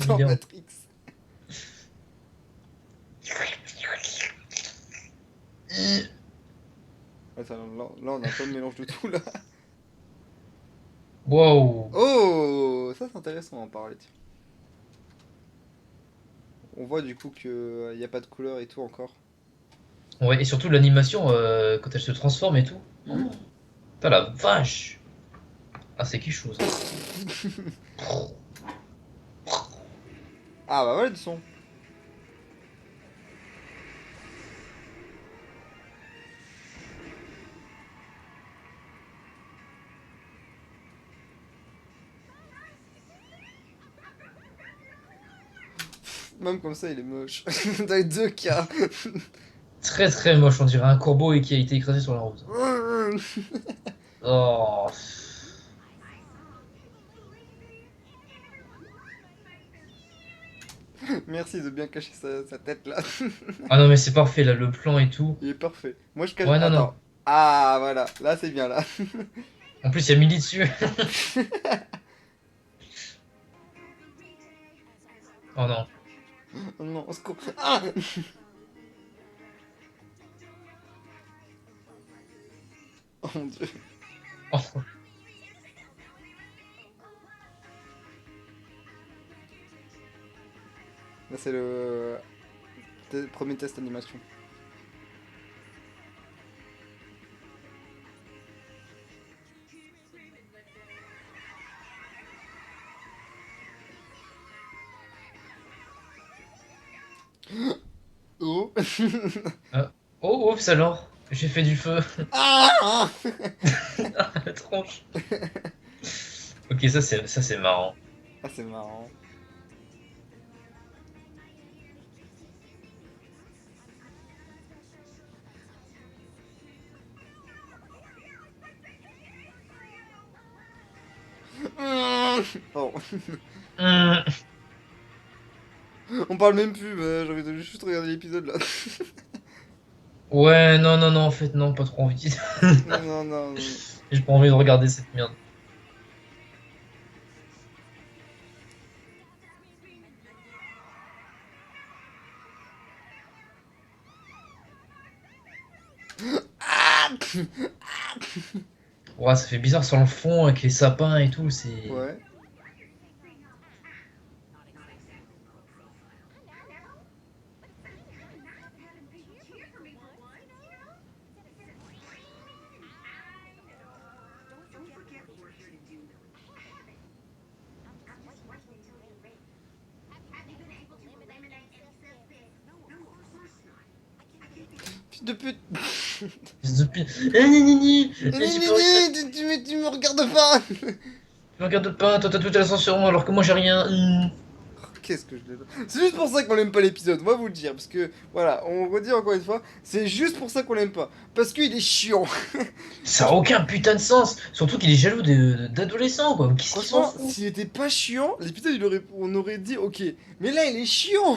Dans Bien. Matrix. Attends, là, on a un peu le mélange de tout là. Wow. Oh, ça c'est intéressant d'en parler. Tiens. On voit du coup que y a pas de couleur et tout encore. Ouais, et surtout l'animation, quand elle se transforme et tout. Hmm. Putain, la vache. Ah, c'est quelque chose. Ah bah voilà du son. Même comme ça, il est moche. T'as eu 2 cas. Très très moche, on dirait un corbeau et qui a été écrasé sur la route. Oh. Merci de bien cacher sa tête là. Ah non mais c'est parfait là, le plan et tout. Il est parfait. Moi je cache. Ouais non non. Attends. Ah voilà, là c'est bien là. En plus il y a Millie dessus. Oh non. Oh non, au secours. Ah oh mon dieu. Oh. Là c'est le premier test animation. Oh. Oh oups alors, j'ai fait du feu. Ah La tronche. Ok ça c'est marrant. ah c'est marrant. Oh. Hum. On parle même plus, j'ai envie de juste regarder l'épisode là. Ouais non non non en fait non pas trop envie. Non, non, non. J'ai pas envie de regarder cette merde. Ouais ça fait bizarre sur le fond avec les sapins et tout, c'est... Ouais. Fils de pute. Fils de pute. Eh, ni, ni, ni. Eh, j'ai pas envie de- Tu me regardes pas. Tu me regardes pas, toi t'as toute l'ascension alors que moi j'ai rien. Qu'est-ce que je l'ai. C'est juste pour ça qu'on l'aime pas l'épisode, on va vous le dire. Parce que, voilà, on redit encore une fois, c'est juste pour ça qu'on l'aime pas. Parce qu'il est chiant. Ça a aucun putain de sens. Surtout qu'il est jaloux d'adolescents quoi. Qu'est-ce qu'il s'en Franchement, fout? s'il était pas chiant, l'épisode on aurait dit ok. Mais là, il est chiant.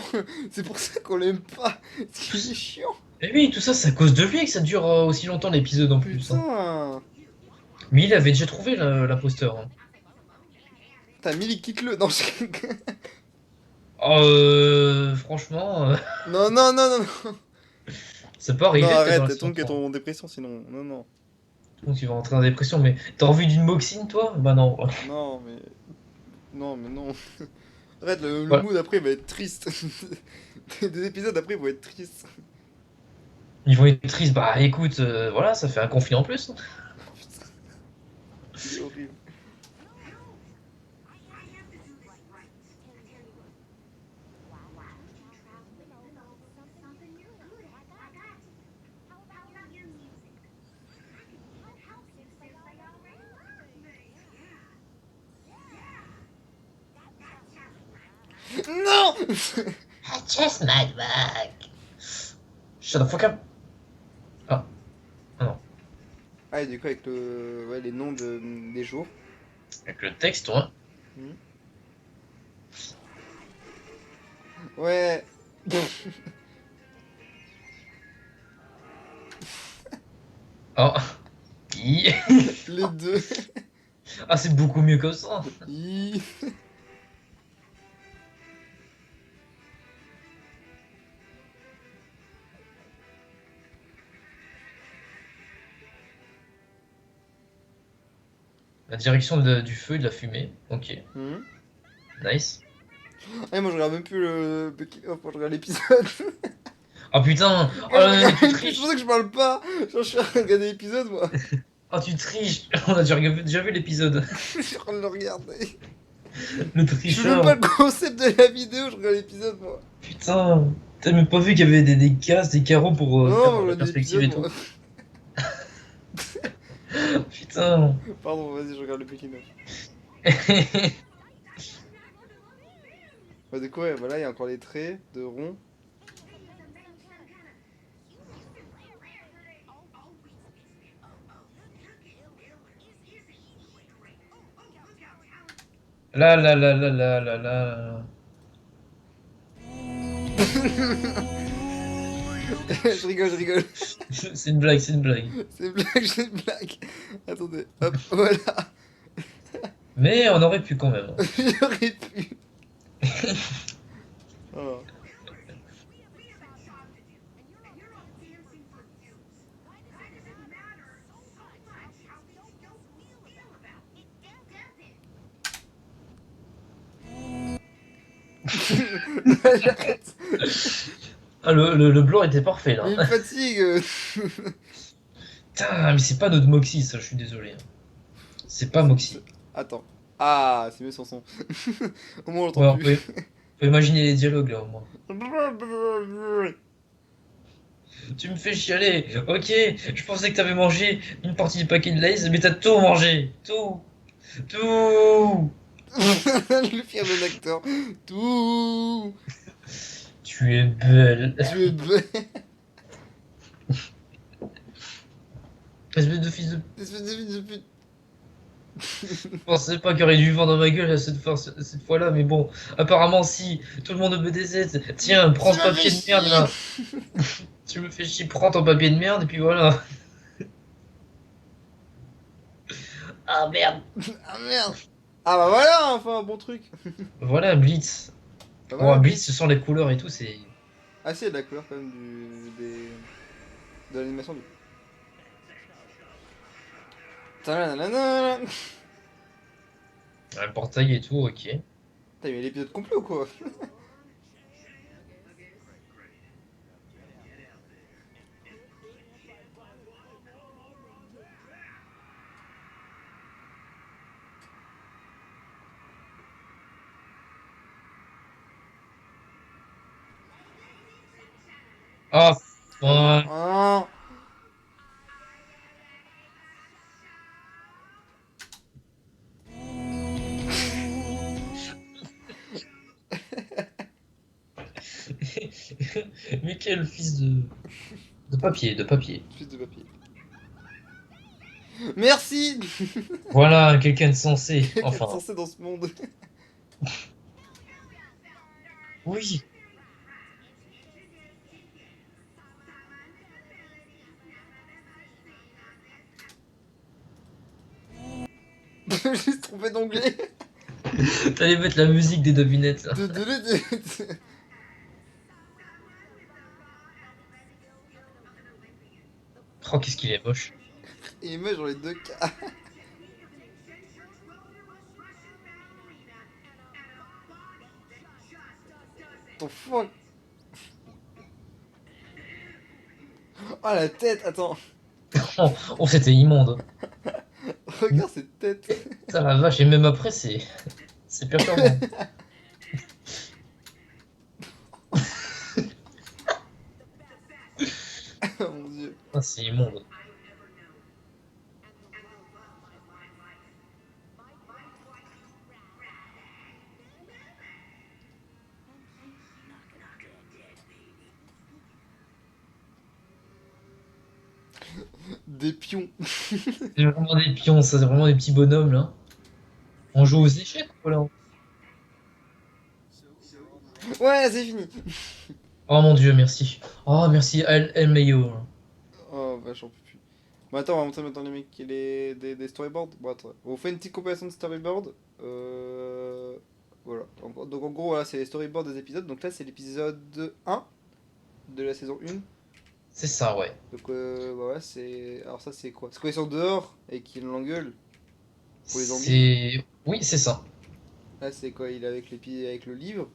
C'est pour ça qu'on l'aime pas. Parce qu'il est chiant. Et oui, tout ça c'est à cause de lui que ça dure aussi longtemps l'épisode en plus, hein. Putain. Mais il avait déjà trouvé l'imposteur, hein. T'as Millie, quitte-le. Non, Oh, franchement, non, non, non, non, non. c'est pas Non, arrivé peut-être dans la arrête, saison ton qu'elle 3. tombe en dépression sinon. Non, non. Donc tu vas rentrer en dépression, mais t'as envie d'une boxine toi? Bah non. Non, mais. Non, mais non. Arrête, le Voilà. mood après va être triste. Des épisodes après vont être tristes. Ils vont être tristes, bah écoute, voilà, ça fait un conflit en plus. C'est horrible. Non. I just might back. Shut the fuck up. Ah, ah non. Ah, et du coup, avec ouais, les noms des jours. Avec le texte, ouais. Ouais. Oh. Hi. Les deux. Ah, c'est beaucoup mieux comme ça. Hi. La direction du feu et de la fumée. Ok, Hmm. nice. Ah, moi je regarde même plus le Off, moi je regarde l'épisode. Oh putain. Oh, Moi, je mais regarde tu même plus, c'est triches. pour ça que je parle pas. Genre, je suis en train de regarder l'épisode, moi. Oh, tu triches. On a déjà vu l'épisode. Je suis en train de le regarder. Le Je sais même pas tricheur. le concept de la vidéo, je regarde l'épisode, moi. Putain. T'as même pas vu qu'il y avait des cases, des carreaux pour Non, faire moi je la regarde perspective l'épisode, et tout. moi. Putain. Pardon, vas-y, je regarde le making of. Bah, du coup, ouais, voilà, il y a encore les traits de rond. Là, là, là, là, là, là, là. Je rigole, je rigole. C'est une blague, c'est une blague. C'est une blague, c'est une blague. Attendez, hop, voilà. Mais on aurait pu quand même. J'aurais pu. Oh. J'arrête. Ah, le blanc était parfait là. Mais il me fatigue. Putain, mais c'est pas notre Moxie, ça, je suis désolé, hein. C'est pas Moxie. Attends. Ah, c'est mieux sans son. Au moins on l'entend Ouais, plus. on peut imaginer les dialogues là au moins. Tu me fais chialer. Ok, je pensais que t'avais mangé une partie du paquet de Lay's, mais t'as tout mangé. Tout. Tout. Le pire bon acteur. Tout. Tu es belle. Tu es bête. Espèce de fils de... Espèce de fils de pute. Je pensais pas qu'il y aurait du vent dans ma gueule cette fois-là, mais bon. Apparemment si. Tout le monde me déteste. Tiens, prends Tu ce m'as fait papier de merde chier. là. Tu me fais chier, prends ton papier de merde et puis voilà. Ah merde. Ah merde. Ah bah voilà, enfin un bon truc. Voilà, Blitz. Bah Bon, voilà, Blitz, Blitz. ce sont les couleurs et tout, c'est... Ah si, il y a de la couleur quand même de l'animation du coup. Tadadadada. Un portail et tout, ok. T'as eu l'épisode complet ou quoi? Ah, Ah non. ouais. Ah. Mais quel fils de... De papier, de papier. Fils de papier. Merci. Voilà, quelqu'un de sensé. Quelqu'un de Enfin, censé dans ce monde. oui. J'ai juste trompé d'onglet. T'allais mettre la musique des devinettes, là. Oh, qu'est-ce qu'il est moche. Et moi j'en ai deux cas. Ton fuck. Oh la tête, attends. Oh, oh, c'était immonde. Regarde cette tête. Ça, la vache, et même après, c'est... C'est perturbant. Oh mon dieu. Ah, c'est immonde. Des pions. C'est vraiment des pions, ça, c'est vraiment des petits bonhommes, là. On joue aux échecs, ou là? Ouais, c'est fini. Oh mon dieu, merci. Oh, merci, El Mayo. Oh bah j'en peux plus. Bon attends, on va montrer maintenant les mecs des storyboards. Bon attends, on fait une petite compilation de storyboards. Voilà. Donc en gros voilà, c'est les storyboards des épisodes. Donc là c'est l'épisode 1 de la saison 1. C'est ça, ouais. Donc bah ouais c'est... Alors ça c'est quoi? C'est quand ils sont dehors et qu'ils l'engueulent pour les zombies. C'est... Oui, c'est ça. Là c'est quoi? Il est avec avec le livre.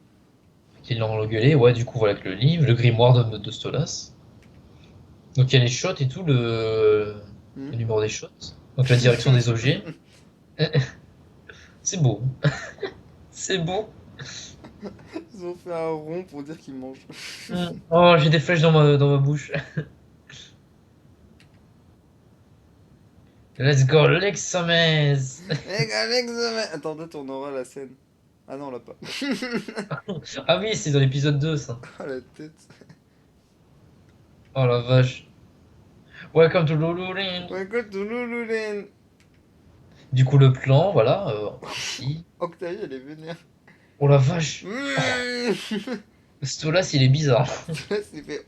Qu'ils l'ont engueulé, ouais, du coup, voilà, avec le livre, le grimoire de Stolas. Donc il y a les shots et tout, le Hmm. numéro des shots. Donc la direction des objets. C'est beau. C'est beau. Ils ont fait un rond pour dire qu'ils mangent. Oh, j'ai des flèches dans ma bouche. Let's go, Lexomez. Mec, Alex, attends, on aura la scène. Ah non, on l'a pas. Ah oui, c'est dans l'épisode 2 ça. Ah, la tête. Oh la vache. Welcome to Lululand. Ouais, quoi, Toulouloulen. Du coup, le plan, voilà, ici. Octavie, elle est vénère. Oh la vache. Mmh. Stolas, il est bizarre. Là, c'est fait.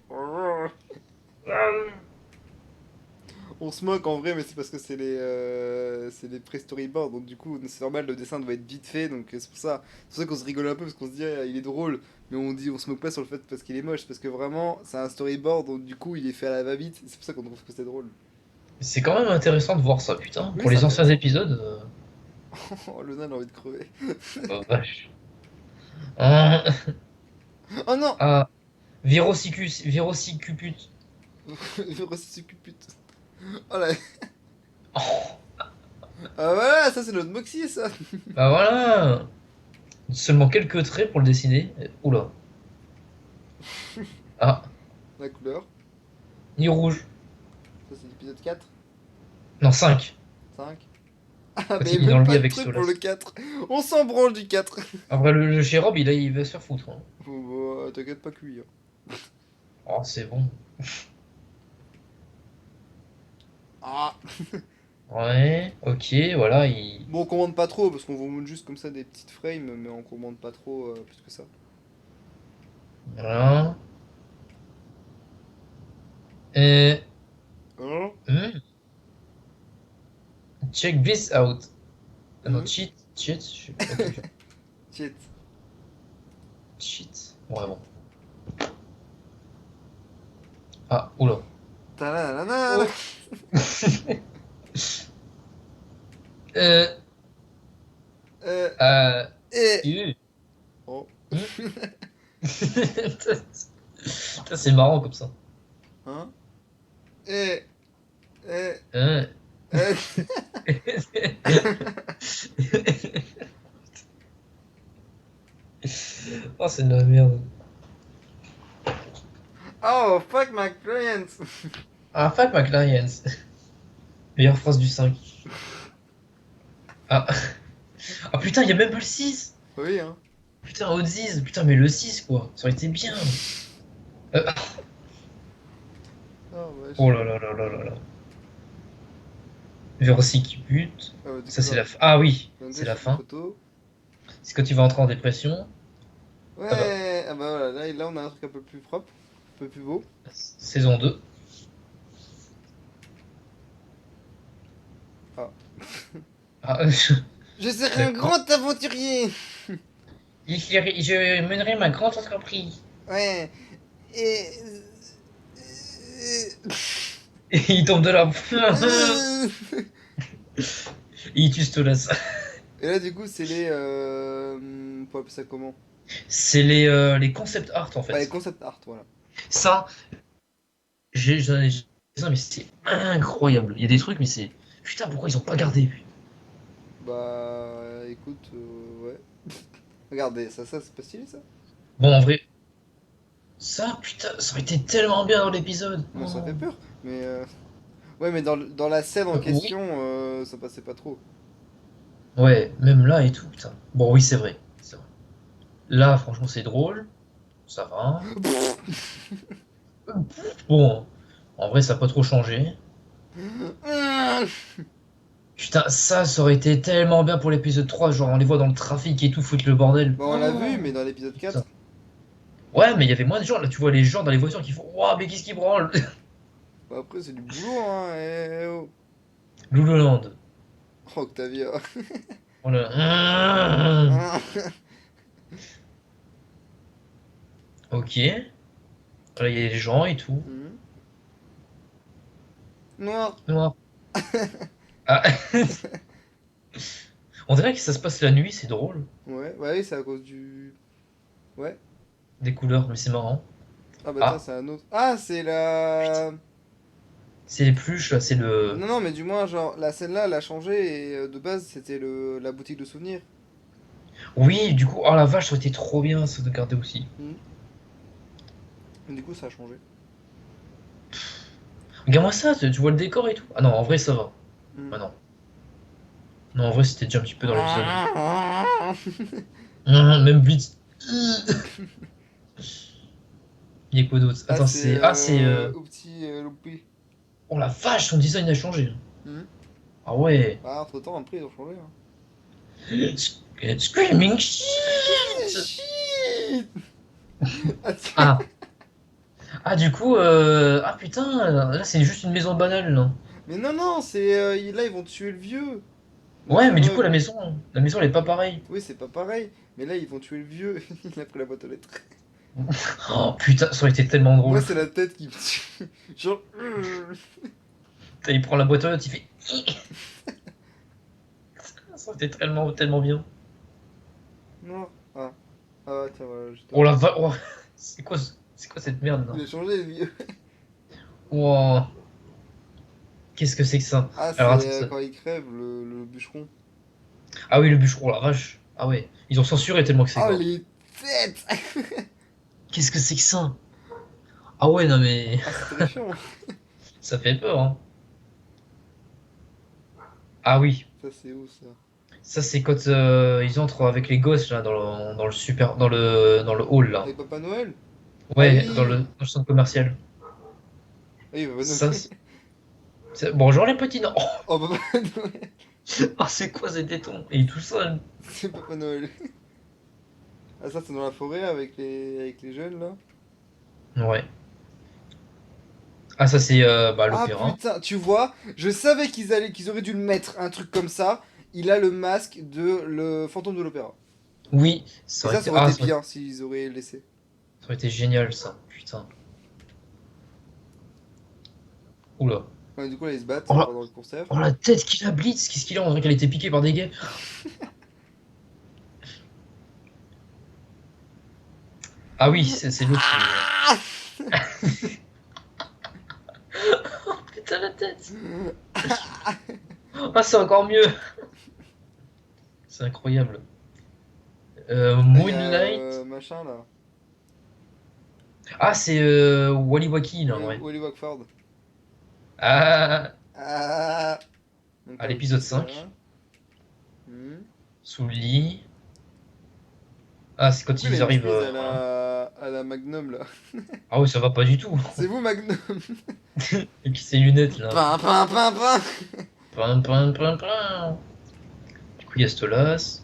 On se moque en vrai, mais c'est parce que c'est les pré-storyboards, donc du coup, c'est normal, le dessin doit être vite fait, donc c'est pour ça. C'est pour ça qu'on se rigole un peu, parce qu'on se dit, ah, il est drôle, mais on se moque pas sur le fait parce qu'il est moche, parce que vraiment, c'est un storyboard, donc du coup, il est fait à la va-vite, et c'est pour ça qu'on trouve que c'est drôle. C'est quand même intéressant de voir ça, putain. Oui, Pour c'est les anciens intéressant. épisodes, Oh, le nain a envie de crever. oh vache. Hein. Oh non. Ah, Virocicuput. Je ressuscite pute. Oh là. Oh, Ah voilà, ça c'est notre Moxie, ça. bah voilà. Seulement quelques traits pour le dessiner. Oula. Ah, La couleur. ni rouge. Ça c'est l'épisode 4, Non, 5. 5. Ah, Quand mais il est dans même le lit pas de avec truc pour le Stolas. 4. On s'en branle du 4. Après, le Chérob, il va se faire foutre, hein. Bon, bah, t'inquiète pas cuire. Oh, c'est bon. Ah. Ouais, ok, voilà, Bon, on commande pas trop parce qu'on vous montre juste comme ça des petites frames, mais on commande pas trop plus que ça. Voilà. Et... Hein? hmm, check this out. Ah non, Hein? cheat, ok, Shit. cheat. Ouais, bon. Ah, oula. Ta-la-la-la-la. Oh. euh, Euh, euh, et. euh, Oh. hmm. Ça, c'est marrant comme ça. Hein? Et. Et. Hein. Et. Oh, c'est de la merde. Oh, fuck my clients. Ah, fuck my clients. Meilleure phrase du 5. Ah, ah putain, il y a même pas le 6. Oui, hein. Putain, Odziz. Putain, mais le 6 quoi. Ça aurait été bien. Euh, Oh, wesh. oh là là là là là là. Vérosy qui bute. Ah, bah, du Ça, coup, c'est là, la fin. Ah oui, donc, c'est je la fais une fin. photo. C'est quand tu vas entrer en dépression. Ah bah, Ouais, ah bah voilà, là on a un truc un peu plus propre, un peu plus beau. saison 2. Ah. Ah, Je serai un d'accord. grand aventurier. Je mènerai ma grande entreprise. Ouais. Et. Et il tombe de là. euh, Et il tue Stolas. Et là, du coup, c'est les. On peut appeler ça comment? C'est les concept art en Bah, les fait. concept art, voilà. Ça, j'en ai ça, mais c'est incroyable. Il y a des trucs, mais c'est. Putain, pourquoi ils ont pas gardé? Bah, écoute, ouais. Regardez, ça c'est pas stylé ça? Bon, en vrai, ça, putain, ça aurait été tellement bien dans l'épisode. Moi, ça fait Oh. peur. Mais. Ouais, mais dans la scène en Oui. question, ça passait pas trop. Ouais, même là et tout, putain. Bon, oui, c'est vrai. C'est vrai. Là, franchement, c'est drôle. Ça va. Bon, en vrai, ça n'a pas trop changé. Putain, ça aurait été tellement bien pour l'épisode 3. Genre, on les voit dans le trafic et tout, foutre le bordel. Bon, on l'a vu, Oh, mais dans l'épisode putain. 4. Ouais, mais il y avait moins de gens. Là, tu vois les gens dans les voitures qui font Waouh, mais qu'est-ce qui branle? Bah, après, c'est du boulot, hein. Oh. Lululand. Oh, Octavia. Voilà. Ok. Là, il y a les gens et tout. Mhm. Noir. Noir. Ah. On dirait que ça se passe la nuit, c'est drôle. Ouais, bah oui, c'est à cause du. Ouais. Des couleurs, mais c'est marrant. Ah bah tiens, Ah, c'est un autre. Ah, c'est putain. la. C'est les pluches, là, c'est le. Non, non, mais du moins, genre, la scène là, elle a changé et de base, c'était la boutique de souvenirs. Oui, du coup, oh la vache, ça aurait été trop bien ça de garder aussi. Mhm. Et du coup, ça a changé. Regarde-moi ça, tu vois le décor et tout. Ah non, en vrai, ça va. Mhm. Ah non. Non, en vrai, c'était déjà un petit peu dans l'épisode. Même Blitz. Il y a quoi d'autre? Ah, Attends, c'est c'est. Ah, c'est. au petit Loupi. Oh la vache, son design a changé. Hmm. Ah ouais. Ah, entre-temps, après, ils ont changé. Hein. Screaming shit! Shit. Ah, Ah. Ah, du coup. Ah putain, là, c'est juste une maison banale, là. mais non, non, c'est là, ils vont tuer le vieux. Le Ouais, vieux mais du coup, mug. la maison, elle est pas pareille. Oui, c'est pas pareil. Mais là, ils vont tuer le vieux. Il a pris la boîte aux lettres. Oh putain, ça aurait été tellement Moi, drôle. c'est la tête qui me tue. Genre. Il prend la boîte aux lettres, il fait. Ça aurait été tellement, tellement bien. Non. Ah. Ah, tiens, voilà, j'étais Oh la en... va. Oh. C'est quoi cette merde là? Il a changé, le vieux. Wow. Qu'est-ce que c'est que ça? Ah, Alors c'est attends, quand il crève, le bûcheron. ah oui, le bûcheron, oh la vache. Ah ouais, ils ont censuré tellement que c'est Oh, gore. les têtes. Qu'est-ce que c'est que ça? Ah ouais, non mais Ah, c'est terrifiant. ça fait peur, hein. Ah oui, Ça, c'est où, ça? ça c'est quand ils entrent avec les gosses là dans le super dans le hall là. Avec Papa Noël? Ah Ouais, dans le, oui. dans le centre commercial. Ah oui, Papa Ça, Noël. bonjour les petits. Non. Oh, Papa Noël. Ah c'est quoi ces tétons? Il est tout seul. C'est Papa Noël. Ah, ça, c'est dans la forêt avec les jeunes, là. Ouais. Ah ça c'est bah, Ah, l'opéra. putain, tu vois, je savais qu'ils auraient dû le mettre, un truc comme ça. Il a le masque de le fantôme de l'opéra. Oui, Et ça aurait été bien s'ils auraient laissé. ça aurait été génial ça. Putain. Oula. Ouais, du coup, là, ils se battent Oh la, pendant le concert. oh, la tête qu'il a Blitz, qu'est-ce qu'il a? On dirait qu'elle a été piquée par des gays. Ah oui, c'est l'autre qui. Ah. Oh putain la tête. Ah c'est encore mieux. C'est incroyable. Ah, il y a Moonlight. machin, là. Ah c'est Wally Wacky là Oui, ouais. Wally Wackford. Ah Ah. Donc à t'as l'épisode aussi ça. 5. Hmm. Sous le lit. Ah c'est quand Pourquoi il a ils une arrivent. chemise Voilà. à la Magnum, là? Ah oui ça va pas du tout. C'est vous, Magnum? Et puis ses lunettes là. Pin, pin, pin, pin. Pin, pin, pin, pin. Du coup il y a Stolas.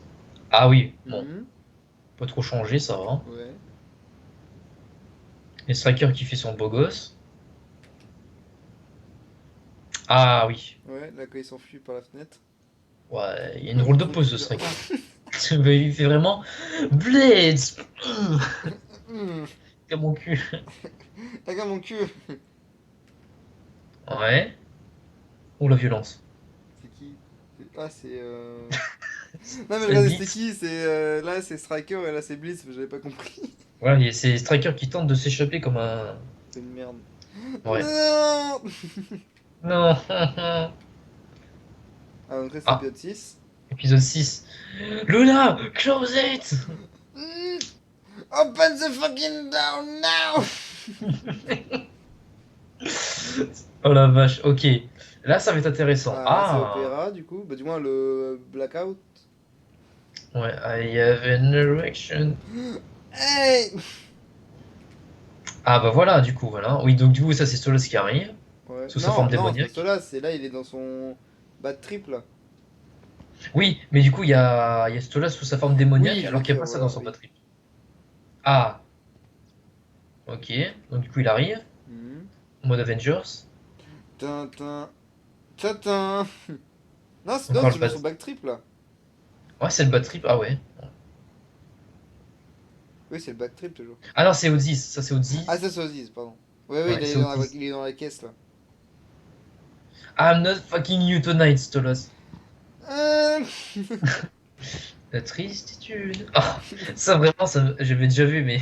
Ah oui, bon, Hmm. pas trop changé ça va. Ouais. Et Striker qui fait son beau gosse. Ah oui. Ouais, là, quand il s'enfuit par la fenêtre. Ouais, il y a une drôle de Ils ont pose de plusieurs. Striker. Il fait vraiment Blades! Hmm. À mon cul. Regarde mon cul. Ouais. Oh la violence. C'est qui? Ah, c'est. Non, mais C'est regardez, c'était Blitz. qui? C'est. Là, c'est Striker et là, c'est Blitz, mais j'avais pas compris. Voilà, c'est Striker qui tente de s'échapper comme un. C'est une merde. Ouais. Non. Non. Ah, donc là, c'est Ah, épisode 6. épisode 6. Luna, close it! Hmm. Open the fucking door now! Oh la vache, ok. Là, ça va être intéressant. Ah, là, c'est Ah! Opéra, du coup. Bah, du moins, le Blackout. Ouais, I have an erection. Hey! Ah bah voilà, du coup, voilà. Oui, donc du coup, ça c'est Stolas qui arrive, Ouais. sous sa forme Non, non, c'est pas démoniaque. cela, c'est là, il est dans son bad trip, là. Oui, mais du coup, il y a Stolas sous sa forme démoniaque, Oui, alors qu'il n'y a ok, pas ça dans voilà, son oui. batterie. Ah, ok. Donc du coup, il arrive, Hmm. en mode Avengers. Tintin. Tintin. Non, c'est non, Encore le c'est dans bat. son back trip, là. Ouais, c'est le bat trip. Ah ouais. Oui, c'est le back trip, toujours. Ah non, c'est Odzys. Ça, c'est Ah, Odzys. ça, c'est Ozzy, pardon. Ouais, oui, Ouais, c'est Odzys. il est dans la caisse, là. I'm not fucking you tonight, Stolas. Euh, La tristitude. Ah, ça vraiment, j'avais déjà vu, mais.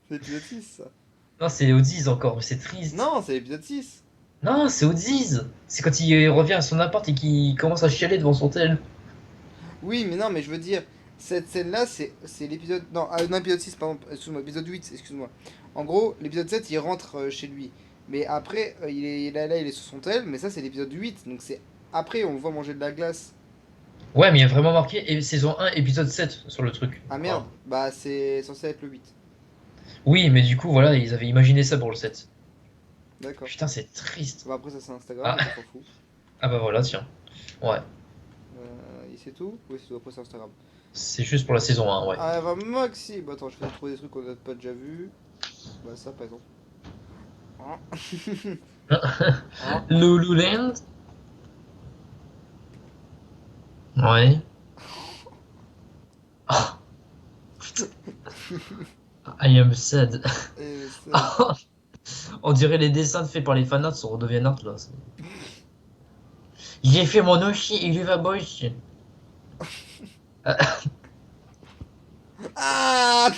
C'est l'épisode 6, ça. Non, c'est Odzys encore, mais c'est triste. Non, c'est l'épisode 6. Non, c'est Odzys. C'est quand il revient à son appart et qu'il commence à chialer devant son tel. Oui, mais non, mais je veux dire, cette scène-là, c'est l'épisode. Non, non, épisode 6, pardon, excuse-moi, épisode 8, excuse-moi. En gros, l'épisode 7, il rentre chez lui. Mais après, il est là, il est sur son tel, mais ça, c'est l'épisode 8, donc c'est après, on le voit manger de la glace. Ouais, mais il y a vraiment marqué saison 1, épisode 7 sur le truc. Ah Voilà. merde, bah c'est censé être le 8. Oui, mais du coup, voilà, ils avaient imaginé ça pour le 7. D'accord. Putain, c'est triste. Bah après ça c'est Instagram, Ah, donc on s'en fout. ah bah voilà, tiens. Ouais, Et c'est tout? Oui c'est tout, après c'est Instagram. c'est juste pour la saison 1, ouais. Ah bah Maxi, bah attends, je vais trouver des trucs qu'on n'a pas déjà vu. Bah ça par exemple. Ah. Ah. Lululand? Ouais. Ah, I am sad. Et ça... On dirait les dessins faits par les fanarts sur DeviantArt là. J'ai fait mon Oshi, il va boy. Ah.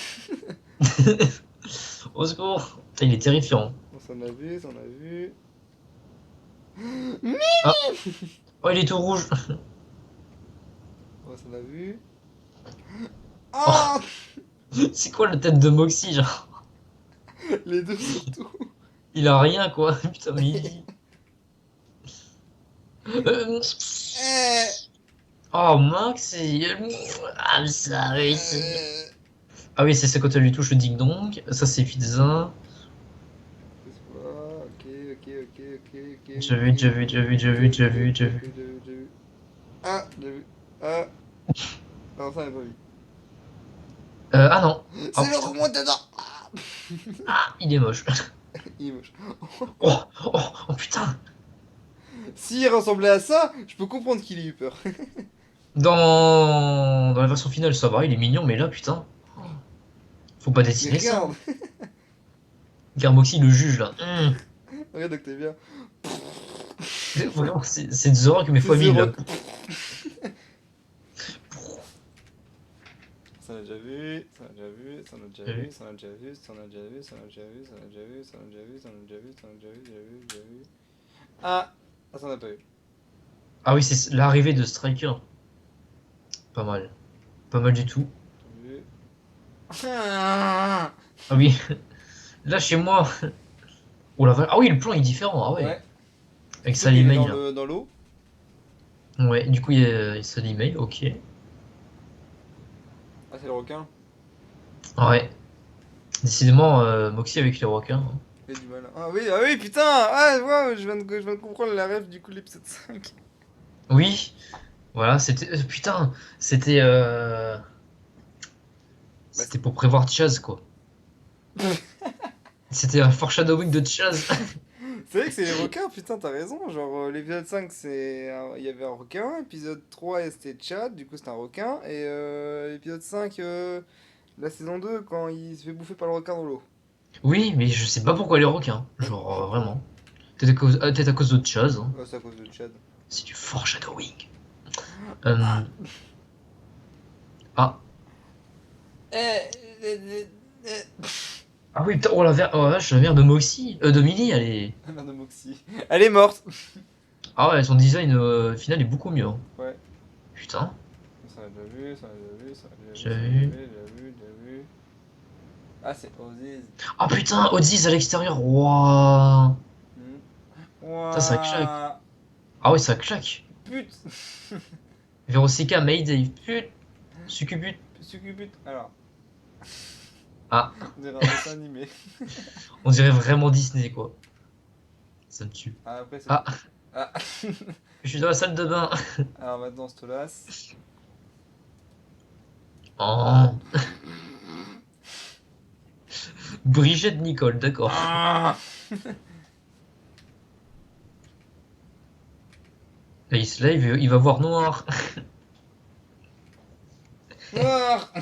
Au secours. Putain, il est terrifiant. On s'en a vu, s'en a vu. Ah, oh, il est tout rouge. On s'en a vu. Oh, Ah. c'est quoi la tête de Moxie, genre? Les deux surtout. Il a rien quoi. Putain, mais il... Euh, Eh. Oh, Moxie. I'm sorry. Euh, Ah oui, c'est ça quand elle lui touche le ding-dong. Ça, c'est pizza. ok, ok, ok, ok, ok, Déjà ok, vu, déjà vu, ok, déjà vu, déjà ok, vu, déjà ok, vu, ok, déjà ok, vu. j'ai vu, j'ai vu. Ah, j'ai vu. Ah, non, ça, on n'a pas vu. Ah non. Oh C'est le putain. remontada. Ah, il est moche. Il est moche. Oh, oh, oh putain. S'il ressemblait à ça, je peux comprendre qu'il ait eu peur. Dans la version finale, ça va, il est mignon, mais là, putain. Faut pas Mais dessiner ça. regarde, Garmoxy, le juge, là. regarde Octavia. Vraiment, c'est des horreurs que mes C'est fois 1000, là. zéro. Ça on a déjà vu, ça on a déjà vu, ça on a déjà vu, ça on a déjà vu, ça on a déjà vu, ça on a déjà vu, ça on a déjà vu, ça on a déjà vu, ça on a déjà vu, ça on a déjà vu, déjà vu. Ah, ah ça on a pas vu. Ah oui, c'est l'arrivée de Striker. Pas mal. Pas mal du tout. Vu. Ah Ah oui. Là, chez moi. Oh la vache. Ah oui, le plan est différent. Ah ouais. ouais. Avec Sauf qu'il Sally est May, dans là. le dans l'eau. Ouais, du coup, il y a Sally May, ok. Ah c'est le requin. Ouais. Décidément, Moxie avec les requins, hein. J'ai du mal. Ah oui putain. Ah ouais, je viens de comprendre la rêve du coup de l'épisode 5. Oui. Voilà, c'était. Putain, c'était. Bah, C'était pour prévoir Chaz, quoi. C'était un foreshadowing de Chaz. c'est vrai que c'est les requins, putain, t'as raison. Genre, l'épisode 5, il y avait un requin. Épisode 3, c'était Chad, du coup, c'était un requin. Et l'épisode 5, la saison 2, quand il se fait bouffer par le requin dans l'eau. Oui, mais je sais pas pourquoi les requins. Genre, vraiment. Peut-être à cause de Chaz, hein. Ouais, c'est à cause de Chad. C'est du foreshadowing. Ah, Ah. eh, eh, eh. Ah oui, putain, oh la vache, la mère de Moxie. De Millie, elle est. Merde de Moxie. Elle est morte. Ah ouais, son design final est beaucoup mieux, hein. Ouais. Putain. Ça on a déjà vu, ça on a déjà vu, ça on a déjà J'ai vu, vu. déjà vu, déjà vu. Ah, c'est Ozzy. Ah putain, Odyssey à l'extérieur. Waouh. Putain, ça claque. Ouah. Ah ouais, ça claque. Pute. Vérosica, Mayday. Pute. Succubut. Succubut. Alors, Ah, on dirait un dessin animé. on dirait vraiment Disney, quoi. Ça me tue. Ah, après, c'est. Ah, Ah. je suis dans la salle de bain. Alors maintenant, Stolas. Oh. Brigitte Nicole, d'accord. Ah. Ace là, il va voir noir. Noir.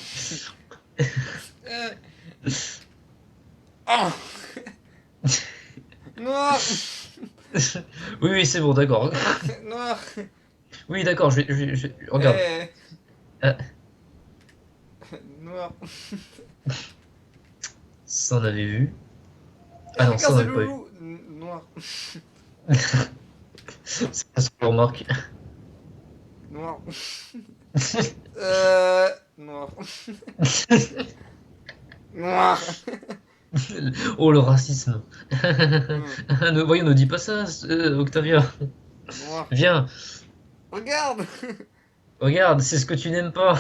Ah. Noir. Oui, oui, c'est bon, d'accord. Noir. Oui, d'accord, regarde. Eh. Ah, Noir. ça, on avait vu. Eh, Ah non, ça, regarde, on c'est avait pas vu. Loulou. Noir. C'est pas ce qu'on remarque. Noir. Noir. Noir. Oh, le racisme. Hmm. Voyons, ne dis pas ça, Octavia. Noir. Viens. Regarde. Regarde, c'est ce que tu n'aimes pas.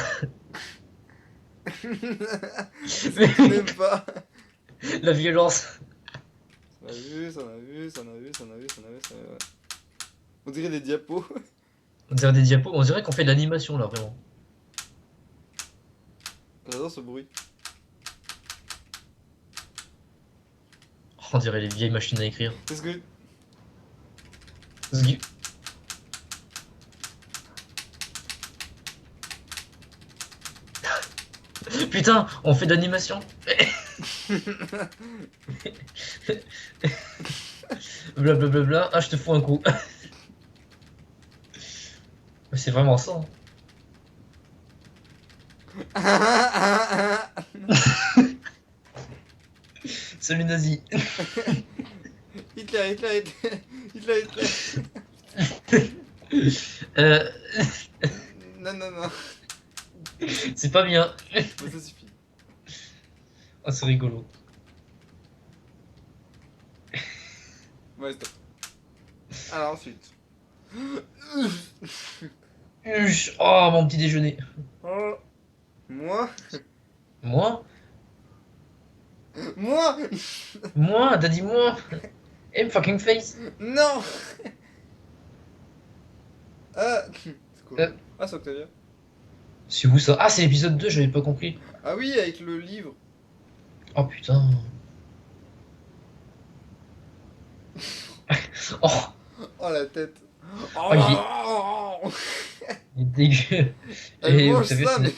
C'est ce que tu n'aimes pas. La violence. Ça en a vu, ça en a vu, ça en a vu, ça en a vu, ça en a vu, ça en a vu. Ouais. On dirait des diapos. On dirait des diapos, on dirait qu'on fait de l'animation là, vraiment. J'adore ce bruit. On dirait les vieilles machines à écrire. C'est ce que. Zgui. Putain, on fait de l'animation. Blablabla, ah je te fous un coup. Mais c'est vraiment ça. Salut nazi. Hitler, Hitler, Hitler, Hitler, Hitler. Euh, Non, non, non. c'est pas bien. Bon, ça suffit. Ah, c'est rigolo. Ouais, stop. Alors ensuite. Oh, mon petit déjeuner. Oh. Moi. Moi? Moi. Moi? T'as dit moi? Hey, fucking face. Non. C'est quoi? Euh, Ah, c'est Octavia. c'est où ça? Ah, c'est l'épisode 2, j'avais pas compris. Ah oui, avec le livre. Oh putain. Oh, Oh, la tête. oh, il est dégueu. Elle Et mange t'as vu, ça, mais.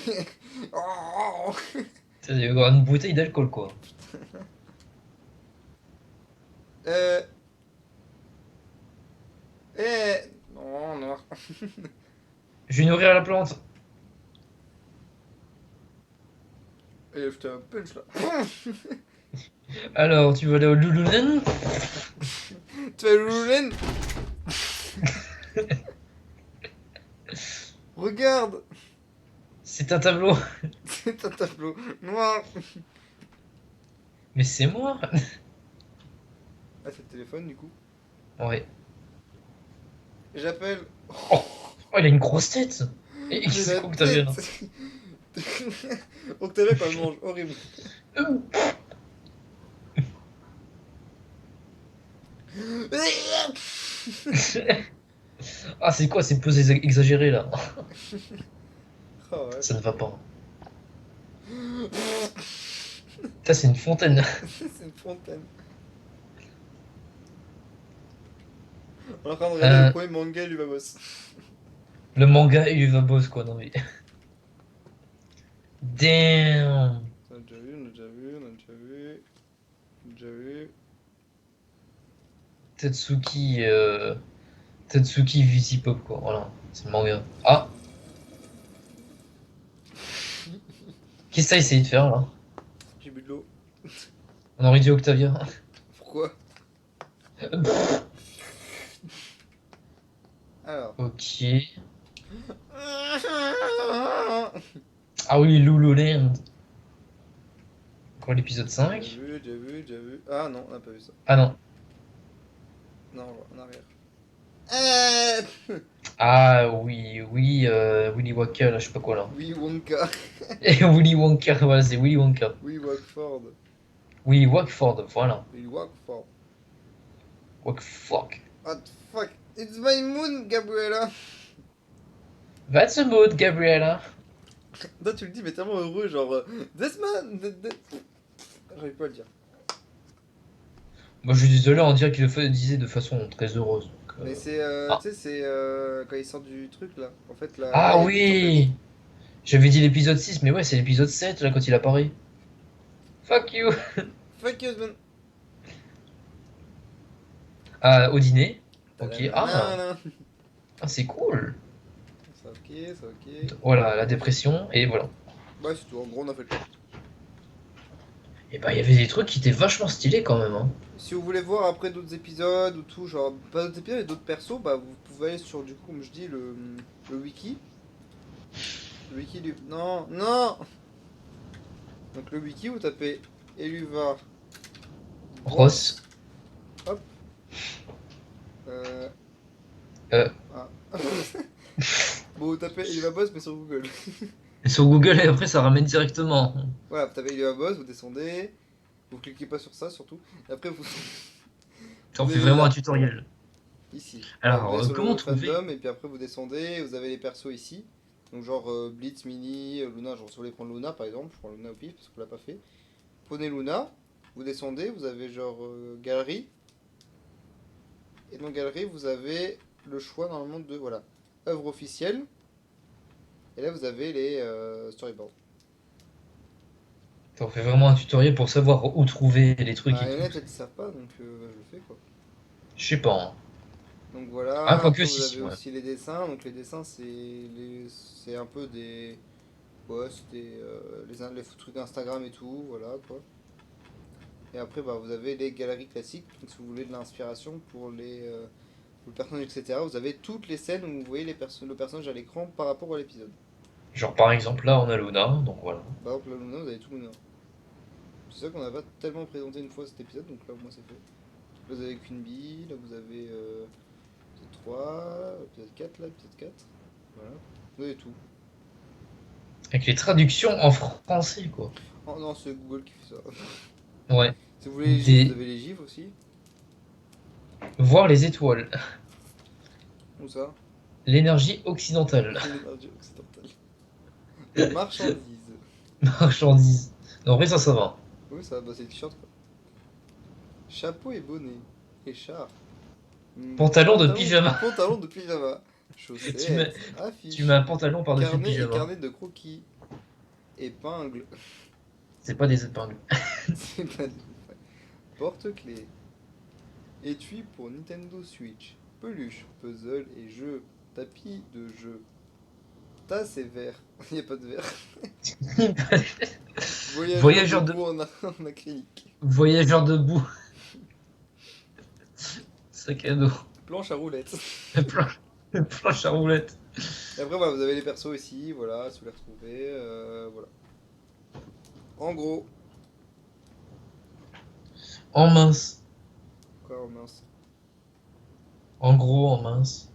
c'est une bouteille d'alcool quoi. Euh. Non, non. Je vais nourrir la plante. Et je t'ai un punch là. Alors, tu veux aller au Lululemon? Tu vas rouler. Regarde. C'est un tableau. C'est un tableau noir. Mais c'est moi. Ah, c'est le téléphone du coup. Ouais. J'appelle. Oh, oh, il a une grosse tête. Et Mais c'est la quoi que t'as vu là? tête. Octavia quand elle mange, horrible. Ah, c'est quoi ces poses exagérées là? Oh ouais. Ça ne va pas. Ça, c'est une fontaine. C'est une fontaine. On est en train de regarder le premier manga du Babos. Le manga et Uva Boss quoi, non mais. Damn. On a déjà vu, on a déjà vu, on a déjà vu. On a déjà vu. Tatsuki. Tatsuki VC Pop quoi, voilà. C'est le manga. Ah! Qu'est-ce que t'as essayé de faire là? J'ai bu de l'eau. On aurait dit Octavia. Pourquoi? Alors. Ok. Ah oui, Lululand. Encore l'épisode 5. Déjà vu, déjà vu, déjà vu. Ah non, on n'a pas vu ça. Ah non. Non, en arrière. Ah oui, oui, Willy Wonka, là, je sais pas quoi là. Oui, Wonka. Et Willy Wonka, voilà, c'est Willy Wonka. Oui, Wackford. Willy Wackford, voilà. Oui, Wackford. Wackfuck. What the fuck? It's my moon, Gabriella. That's a mood, Gabriella. Toi, tu le dis, mais tellement heureux, genre. This man. J'arrive pas à le dire. Moi, je suis désolé, on dirait qu'il le disait de façon très heureuse. Donc, Mais c'est. Ah. Tu sais, c'est. Quand il sort du truc là. En fait, là. Ah là, il y a oui! J'avais dit l'épisode 6, mais ouais, c'est l'épisode 7 là quand il apparaît. Fuck you! Fuck you, man. Ah, au dîner. Ok, ah, Tadadadada. ah c'est cool. Ça ok, ça ok. Voilà, la dépression, et voilà. Ouais, c'est tout. En gros, on a fait le tour. Et bah, il y avait des trucs qui étaient vachement stylés quand même, hein. Si vous voulez voir après d'autres épisodes ou tout, genre pas d'autres épisodes mais d'autres persos, bah vous pouvez aller sur du coup comme je dis le wiki. Le wiki du. Non, non. Donc le wiki vous tapez Eluvar Ross. Hop. Euh. Euh. Ah. Bon, vous tapez Eleva mais sur Google. Et sur Google, et après, ça ramène directement. Voilà, vous tapez Eleva vous descendez. Vous cliquez pas sur ça surtout. Et après, vous, On vous fait allez vraiment un là, tutoriel. ici. Voilà, vous Alors, allez sur comment le trouver? fandom et puis après vous descendez. Vous avez les persos ici. Donc, genre Blitz, Mini, Luna. Genre, si vous voulez prendre Luna par exemple, je prends Luna au pif parce que vous l'a pas fait. Prenez Luna, vous descendez, vous avez genre galerie. Et dans galerie, vous avez le choix normalement de voilà, œuvre officielle. Et là, vous avez les storyboards. On fait vraiment un tutoriel pour savoir où trouver les trucs Bah, et il y en tout. a peut-être qui savent pas, donc je le fais quoi. Je sais pas, hein. Donc Ah, voilà, quoique après vous si, avez ouais. aussi les dessins. Donc les dessins, c'est un peu des. Ouais, c'est les trucs Instagram et tout, voilà quoi. Et après, bah, vous avez les galeries classiques. Donc si vous voulez de l'inspiration pour le personnage, etc., vous avez toutes les scènes où vous voyez le personnage à l'écran par rapport à l'épisode. Genre, par exemple, là, on a Luna, donc voilà. Par exemple, là, Luna, vous avez tout Luna. C'est ça qu'on n'a pas tellement présenté une fois cet épisode, donc là au moins c'est fait. Là vous avez Queen Bee, là vous avez épisode 3, épisode 4 là, épisode 4. Voilà. Vous avez tout. Avec les traductions en français, quoi. Oh non, c'est Google qui fait ça. Ouais. Si vous voulez les gifs, vous Des... avez les gifs aussi. Voir les étoiles. Où ça? L'énergie occidentale. L'énergie occidentale. Les marchandises. Marchandises. Non, en vrai, ça va. Oui, ça, bah c'est le t-shirt quoi. Chapeau et bonnet. Écharpe. Pantalon de pyjama. Pantalon de pyjama. Tu mets, Chaussettes. tu mets Affiche. un pantalon par-dessus le Carnet et pyjama. carnet de croquis. Épingle. C'est pas des épingles. C'est pas des- Porte-clés. Étui pour Nintendo Switch. Peluche, puzzle et jeux. Tapis de jeu. Tasse et verre. Il n'y a pas de verre. Voyageur Voyageur de... debout en acrylique. Voyageur debout. Sac à dos. Planche à roulettes. Planche, planche à roulettes. Et après, voilà, vous avez les persos ici. Voilà, si vous les retrouvez. Voilà. En gros. En mince. Quoi, oh mince. En gros, en mince.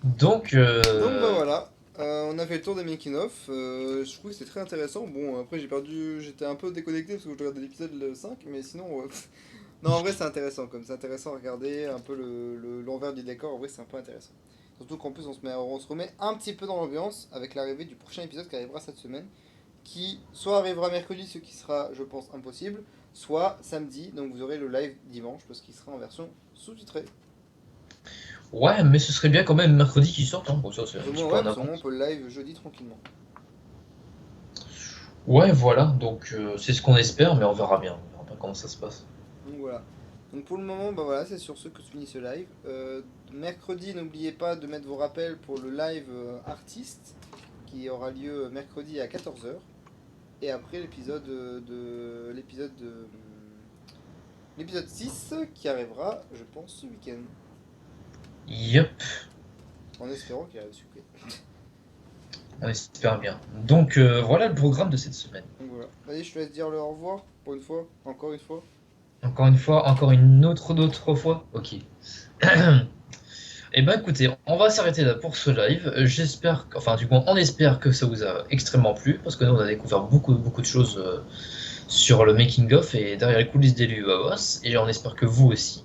Donc, Donc bah voilà, on a fait le tour des making of. Je trouve que c'était très intéressant. Bon, après j'étais un peu déconnecté parce que je regardais l'épisode le 5, mais sinon, non, en vrai c'est intéressant, comme c'est intéressant à regarder un peu l'envers du décor. En vrai c'est un peu intéressant. Surtout qu'en plus on se remet un petit peu dans l'ambiance avec l'arrivée du prochain épisode qui arrivera cette semaine, qui soit arrivera mercredi, ce qui sera, je pense, impossible, soit samedi. Donc vous aurez le live dimanche parce qu'il sera en version sous-titrée. ouais, mais ce serait bien quand même mercredi qui sorte, hein. Bon, ça, c'est un petit Vraiment, peu ouais, en parce que on avance. peut le live jeudi tranquillement. Ouais, voilà, donc c'est ce qu'on espère, mais on verra bien. On verra bien comment ça se passe. Donc voilà. Donc pour le moment, bah voilà, c'est sur ce que se finit ce live. Mercredi, n'oubliez pas de mettre vos rappels pour le live artiste qui aura lieu mercredi à 14h. Et après l'épisode 6 qui arrivera, je pense, ce week-end. Yep, En espérant qu'il arrive ce week-end. on espère bien. Donc voilà le programme de cette semaine. Donc voilà. Allez, je te laisse dire le au revoir pour une fois, encore une fois. Encore une fois, encore une autre fois. Ok. Eh ben écoutez, on va s'arrêter là pour ce live. J'espère, enfin du coup, on espère que ça vous a extrêmement plu, parce que nous on a découvert beaucoup de choses sur le making of et derrière les coulisses des UAOS, et on espère que vous aussi.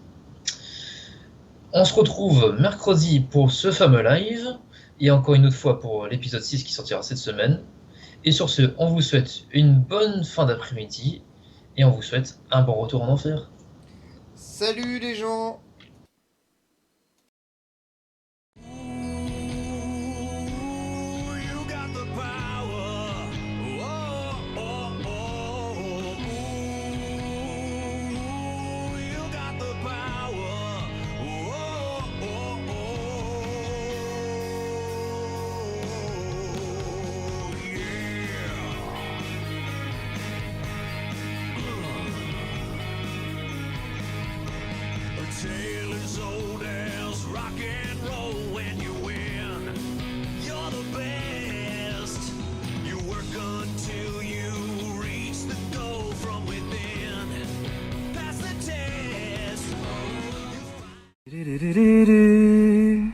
On se retrouve mercredi pour ce fameux live, et encore une autre fois pour l'épisode 6 qui sortira cette semaine. Et sur ce, on vous souhaite une bonne fin d'après-midi, et on vous souhaite un bon retour en enfer. Salut les gens! You got the power. You got the power. Yeah. A tale as old as rock and roll. When you win, you're the best. You work until you reach the goal from within. Pass the test. Tidididididi.